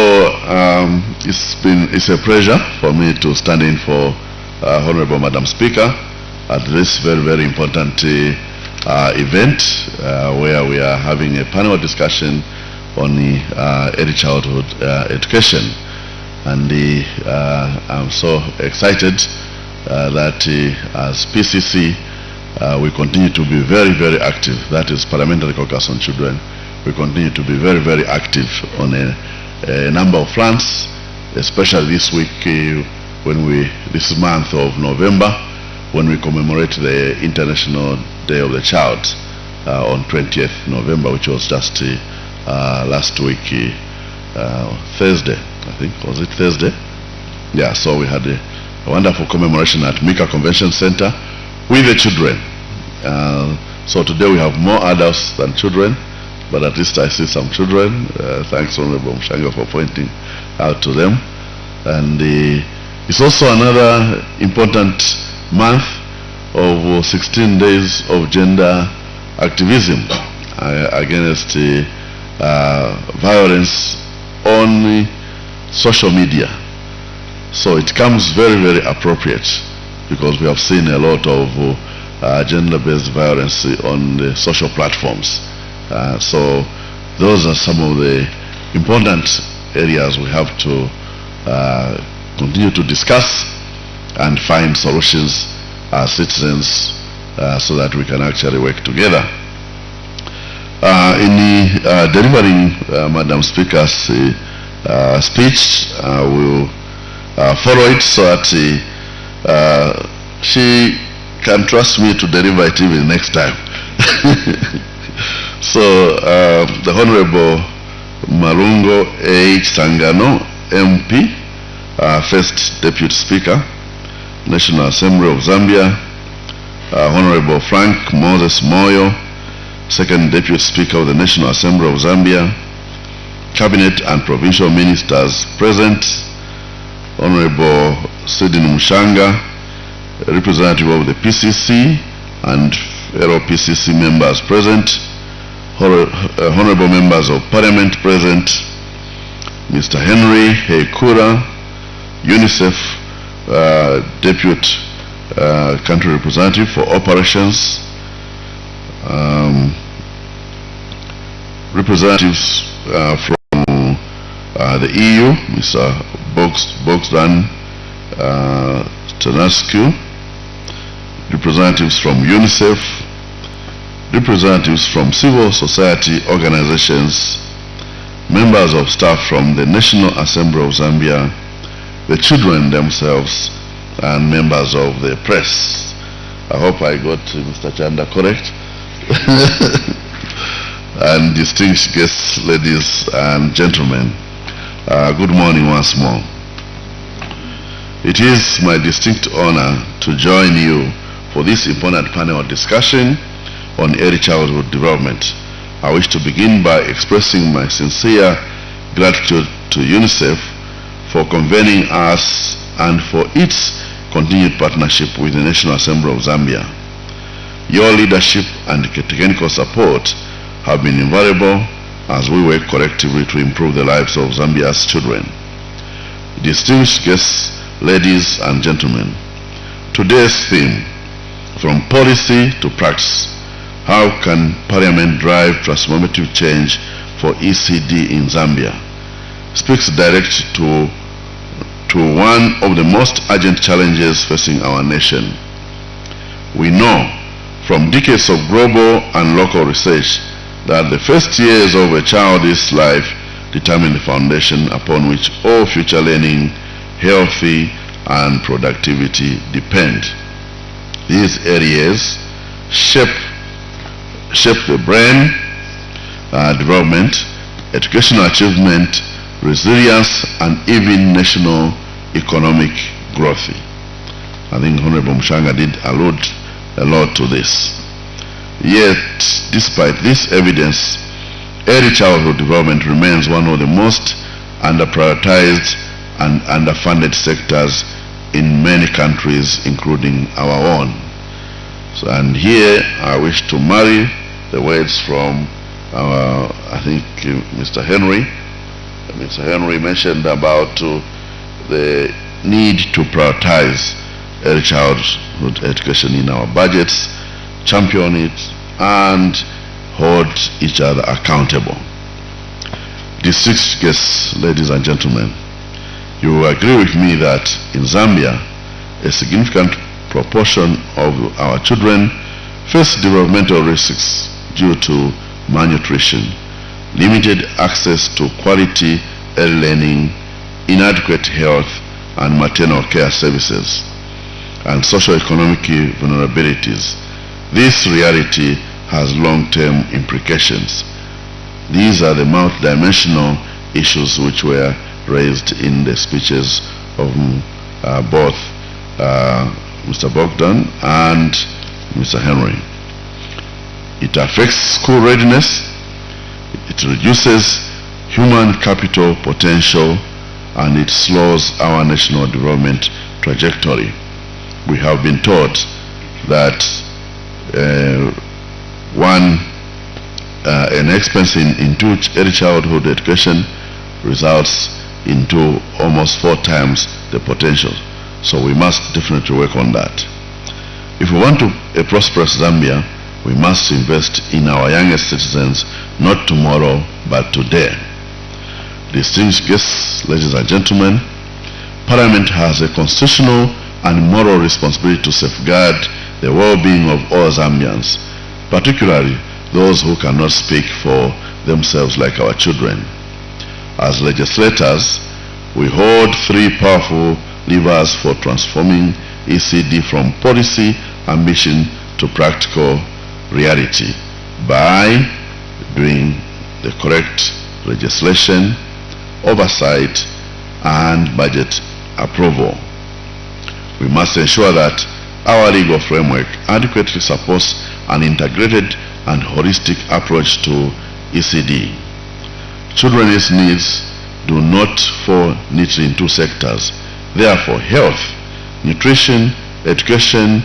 it's a pleasure for me to stand in for Honorable Madam Speaker at this very, very important event where we are having a panel discussion on early childhood education. And I'm so excited that as PCC we continue to be very, very active. That is Parliamentary Caucus on Children. We continue to be very, very active on a number of fronts, especially this week this month of November, when we commemorate the International Day of the Child on 20th November, which was just last week, Thursday, I think. Was it Thursday? Yeah, so we had a wonderful commemoration at Mika Convention Center with the children. So today we have more adults than children, but at least I see some children. Thanks, Honorable Mushanga, for pointing out to them. And it's also another important month of 16 days of gender activism against violence on social media. So it comes very, very appropriate because we have seen a lot of gender-based violence on the social platforms. So those are some of the important areas we have to continue to discuss and find solutions as citizens so that we can actually work together. In delivering Madam Speaker's speech, we'll follow it so that she can trust me to deliver it even next time. So the Honorable Malungo A. Sangano, MP, First Deputy Speaker, National Assembly of Zambia, Honorable Frank Moses Moyo, Second Deputy Speaker of the National Assembly of Zambia, Cabinet and Provincial Ministers present, Honorable Sidin Mushanga, representative of the PCC and fellow PCC members present, Honorable Members of Parliament present, Mr. Henry Heikura, UNICEF Deputy Country Representative for Operations, representatives from the EU, Mr. Bogdan Stanascu, representatives from UNICEF, representatives from civil society organizations, members of staff from the National Assembly of Zambia, the children themselves, and members of the press. I hope I got Mr. Chanda correct. And distinguished guests, ladies and gentlemen, good morning once more. It is my distinct honor to join you for this important panel discussion on early childhood development. I wish to begin by expressing my sincere gratitude to UNICEF for convening us and for its continued partnership with the National Assembly of Zambia. Your leadership and technical support have been invaluable as we work collectively to improve the lives of Zambia's children. Distinguished guests, ladies and gentlemen, today's theme, from policy to practice, how can Parliament drive transformative change for ECD in Zambia, speaks direct to one of the most urgent challenges facing our nation. We know from decades of global and local research that the first years of a child's life determine the foundation upon which all future learning, healthy, and productivity depend. These areas shape the brain development, educational achievement, resilience, and even national economic growth. I think Honorable Mushanga did allude a lot to this. Yet, despite this evidence, early childhood development remains one of the most under-prioritized and underfunded sectors in many countries, including our own. So, and here I wish to marry the words from I think Mr. Henry. Mr. Henry mentioned about the need to prioritize early childhood education in our budgets, champion it, and hold each other accountable. Distinguished guests, ladies and gentlemen, you will agree with me that in Zambia, a significant proportion of our children face developmental risks due to malnutrition, limited access to quality early learning, inadequate health and maternal care services, and socio-economic vulnerabilities. This reality has long-term implications. These are the multidimensional issues which were raised in the speeches of both Mr. Bogdan and Mr. Henry. It affects school readiness, it reduces human capital potential, and it slows our national development trajectory. We have been taught that an expense into early childhood education results into almost 4 times the potential. So we must definitely work on that. If we want a prosperous Zambia, we must invest in our youngest citizens, not tomorrow, but today. Distinguished guests, ladies and gentlemen, Parliament has a constitutional and moral responsibility to safeguard the well-being of all Zambians, particularly those who cannot speak for themselves like our children. As legislators, we hold 3 powerful levers for transforming ECD from policy ambition to practical reality by doing the correct legislation, oversight, and budget approval. We must ensure that our legal framework adequately supports an integrated and holistic approach to ECD. Children's needs do not fall neatly in 2 sectors. Therefore, health, nutrition, education,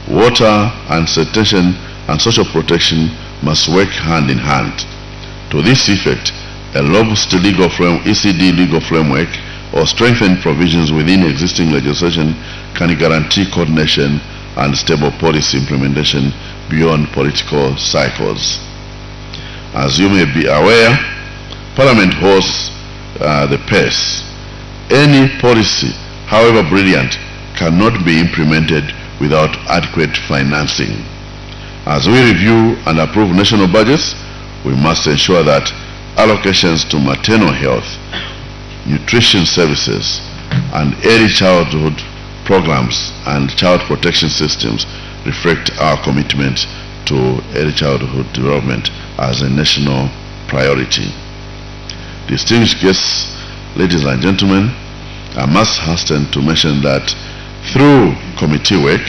water, and sanitation and social protection must work hand in hand. To this effect, a robust ECD legal framework or strengthened provisions within existing legislation can guarantee coordination and stable policy implementation beyond political cycles. As you may be aware, Parliament holds the purse. Any policy, however brilliant, cannot be implemented without adequate financing. As we review and approve national budgets, we must ensure that allocations to maternal health, nutrition services, and early childhood programs and child protection systems reflect our commitment to early childhood development as a national priority. Distinguished guests, ladies and gentlemen, I must hasten to mention that through committee work,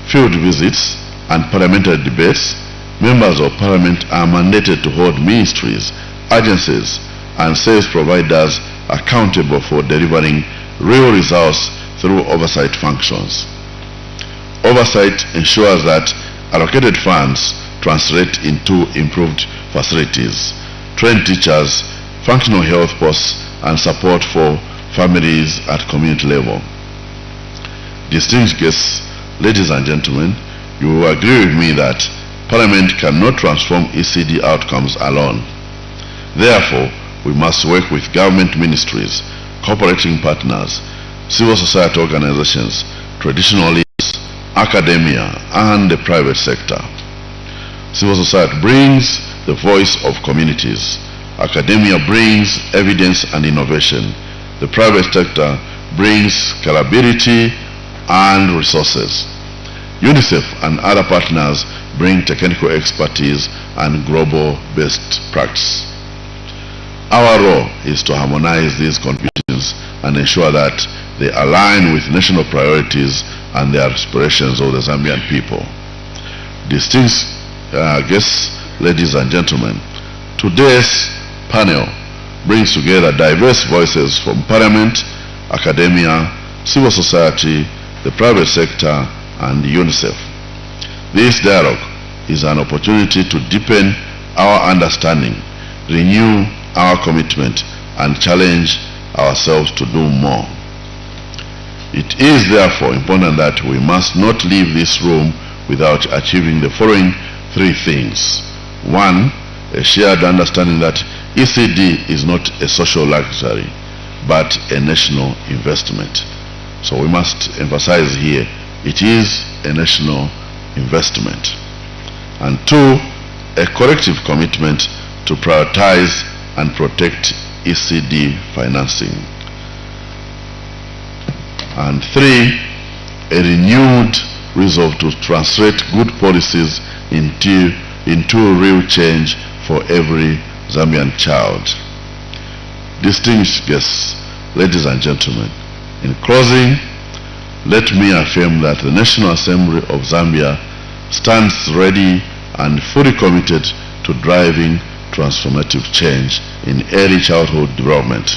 field visits, and parliamentary debates, members of Parliament are mandated to hold ministries, agencies, and service providers accountable for delivering real results through oversight functions. Oversight ensures that allocated funds translate into improved facilities, trained teachers, functional health posts, and support for families at community level. Distinguished guests, ladies and gentlemen, you will agree with me that Parliament cannot transform ECD outcomes alone. Therefore, we must work with government ministries, cooperating partners, civil society organizations, traditional leaders, academia, and the private sector. Civil society brings the voice of communities. Academia brings evidence and innovation. The private sector brings scalability and resources. UNICEF and other partners bring technical expertise and global best practice. Our role is to harmonize these contributions and ensure that they align with national priorities and the aspirations of the Zambian people. distinguished guests, ladies and gentlemen, today's panel brings together diverse voices from Parliament, academia, civil society, the private sector, and UNICEF. This dialogue is an opportunity to deepen our understanding, renew our commitment, and challenge ourselves to do more. It is therefore important that we must not leave this room without achieving the following three things. One, a shared understanding that ECD is not a social luxury, but a national investment. So we must emphasize here, it is a national investment. And two, a collective commitment to prioritize and protect ECD financing. And three, a renewed resolve to translate good policies into real change for every Zambian child. Distinguished guests, ladies and gentlemen, in closing, let me affirm that the National Assembly of Zambia stands ready and fully committed to driving transformative change in early childhood development.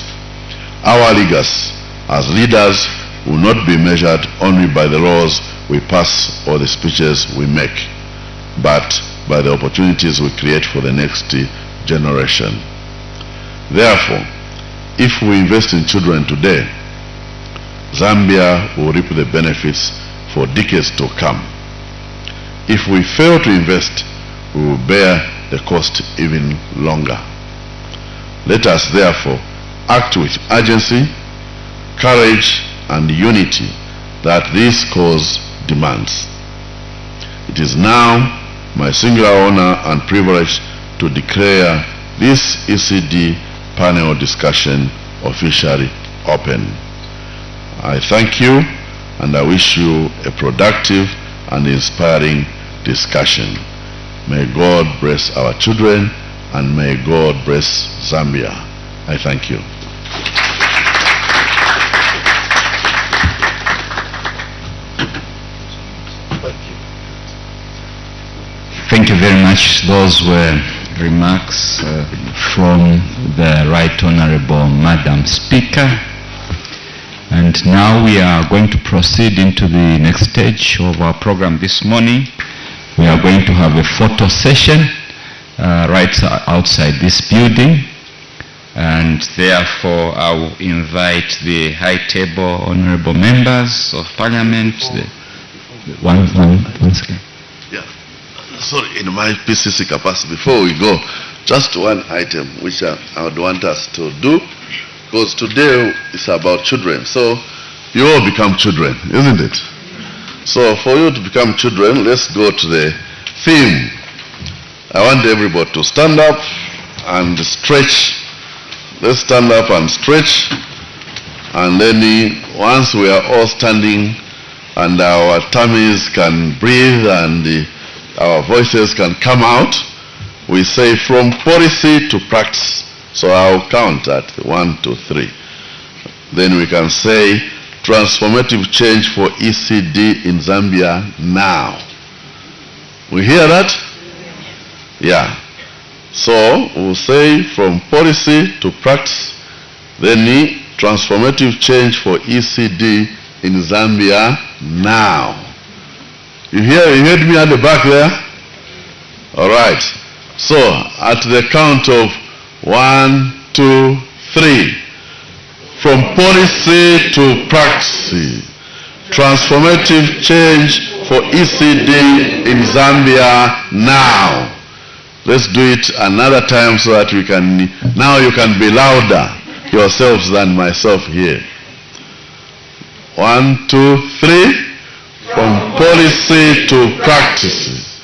Our legacy as leaders will not be measured only by the laws we pass or the speeches we make, but by the opportunities we create for the next generation. Therefore, if we invest in children today, Zambia will reap the benefits for decades to come. If we fail to invest, we will bear the cost even longer. Let us therefore act with urgency, courage, and unity that this cause demands. It is now my singular honor and privilege to declare this ECD panel discussion officially open. I thank you and I wish you a productive and inspiring discussion. May God bless our children and may God bless Zambia. I thank you. Thank you very much. Those were remarks from the Right Honorable Madam Speaker. And now we are going to proceed into the next stage of our program this morning. We are going to have a photo session right outside this building. And therefore I will invite the high table honorable members of Parliament. One second. Yeah. Sorry, in my PCC capacity, before we go, just one item which I would want us to do, because today is about children. So you all become children, isn't it? So for you to become children, let's go to the theme. I want everybody to stand up and stretch. Let's stand up and stretch. And then once we are all standing and our tummies can breathe and our voices can come out, we say from policy to practice. So I'll count at 1, 2, 3. Then we can say transformative change for ECD in Zambia now. We hear that? Yeah. So we'll say from policy to practice, then transformative change for ECD in Zambia now. You heard me at the back there? All right. So at the count of 1, 2, 3. From policy to practice, transformative change for ECD in Zambia now. Let's do it another time so that we can, now you can be louder yourselves than myself here. 1, 2, 3. From policy to practice,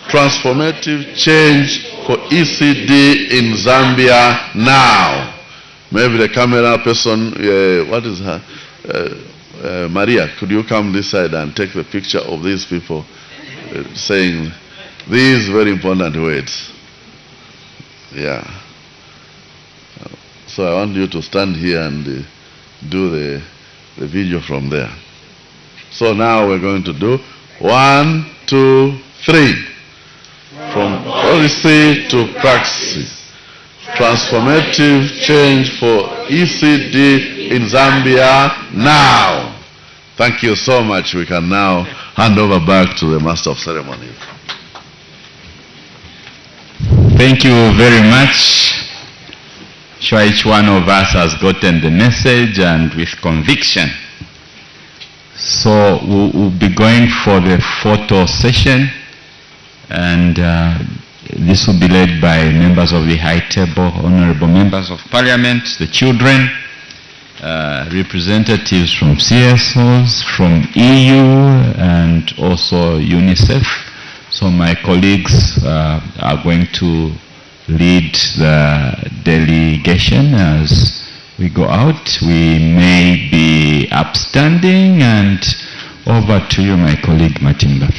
transformative change for ECD in Zambia now. Maybe the camera person, what is her? Maria, could you come this side and take the picture of these people saying these very important words? Yeah. So I want you to stand here and do the video from there. So now we're going to do 1, 2, 3. From policy to practice. Transformative change for ECD in Zambia now. Thank you so much. We can now hand over back to the Master of Ceremony. Thank you very much. Sure, each one of us has gotten the message and with conviction. So we'll be going for the photo session, and this will be led by members of the High Table, honorable members of Parliament, the children, representatives from CSOs, from EU, and also UNICEF. So my colleagues are going to lead the delegation as we go out. We may be upstanding, and over to you, my colleague Matimba.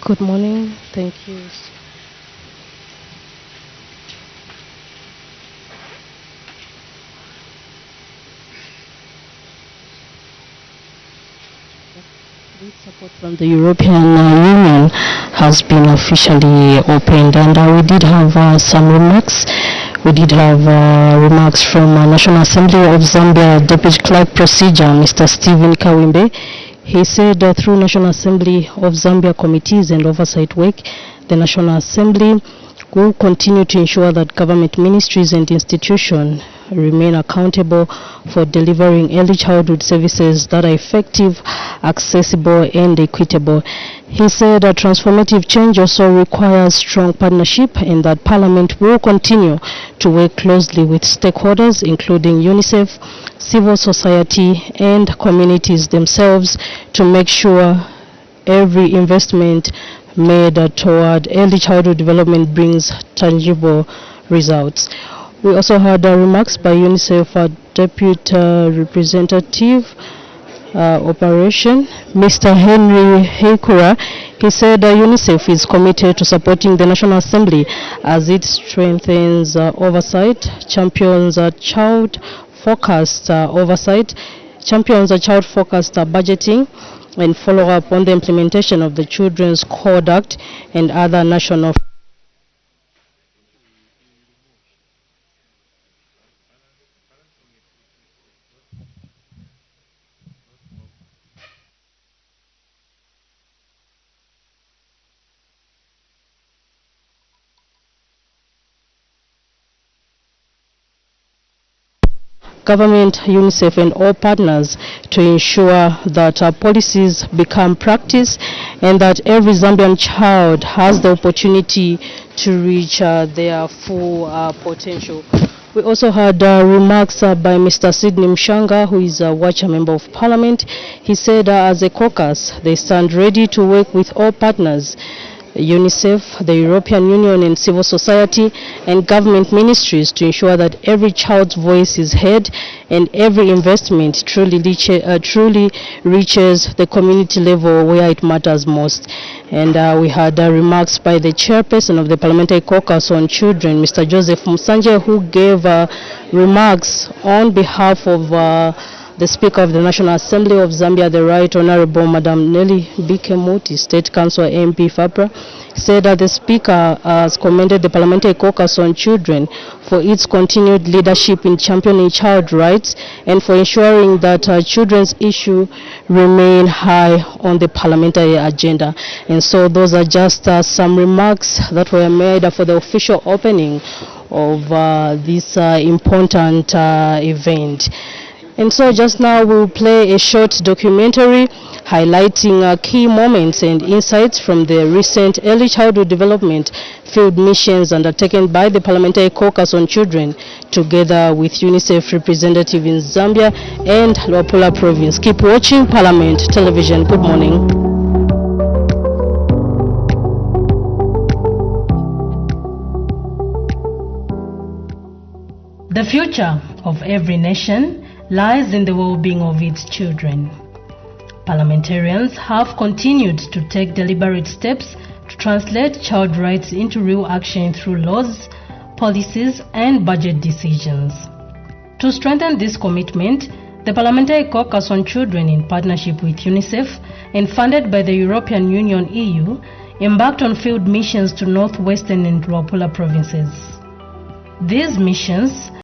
Good morning. Thank you. This support from the European Union has been officially opened, and we did have some remarks. We did have remarks from National Assembly of Zambia Deputy Clerk Procedure, Mr. Stephen Kawimbe. He said through National Assembly of Zambia committees and oversight work, the National Assembly will continue to ensure that government ministries and institutions remain accountable for delivering early childhood services that are effective, accessible, and equitable. He said that transformative change also requires strong partnership, and that Parliament will continue to work closely with stakeholders, including UNICEF, civil society, and communities themselves, to make sure every investment made toward early childhood development brings tangible results. We also had remarks by UNICEF Deputy Representative Operation, Mr. Henry Hekura. He said UNICEF is committed to supporting the National Assembly as it strengthens oversight, champions child-focused oversight, champions child-focused budgeting, and follow up on the implementation of the Children's Code Act and other national government, UNICEF, and all partners to ensure that policies become practice and that every Zambian child has the opportunity to reach their full potential. We also had remarks by Mr. Sidney Mshanga, who is a Watcher Member of Parliament. He said as a caucus, they stand ready to work with all partners, UNICEF, the European Union, and civil society and government ministries, to ensure that every child's voice is heard and every investment truly reaches the community level where it matters most. And we had remarks by the chairperson of the Parliamentary Caucus on Children, Mr. Joseph Musanje, who gave remarks on behalf of the Speaker of the National Assembly of Zambia, the Right Honorable Madam Nelly Bikemuti, State Council MP FAPRA, said that the Speaker has commended the Parliamentary Caucus on Children for its continued leadership in championing child rights and for ensuring that children's issues remain high on the parliamentary agenda. And so those are just some remarks that were made for the official opening of this important event. And so just now we'll play a short documentary highlighting key moments and insights from the recent early childhood development field missions undertaken by the Parliamentary Caucus on Children together with UNICEF representative in Zambia and Luapula Province. Keep watching Parliament Television. Good morning. The future of every nation lies in the well-being of its children. Parliamentarians have continued to take deliberate steps to translate child rights into real action through laws, policies, and budget decisions. To strengthen this commitment, the Parliamentary Caucus on Children, in partnership with UNICEF and funded by the European Union (EU), embarked on field missions to northwestern and Luapula provinces. These missions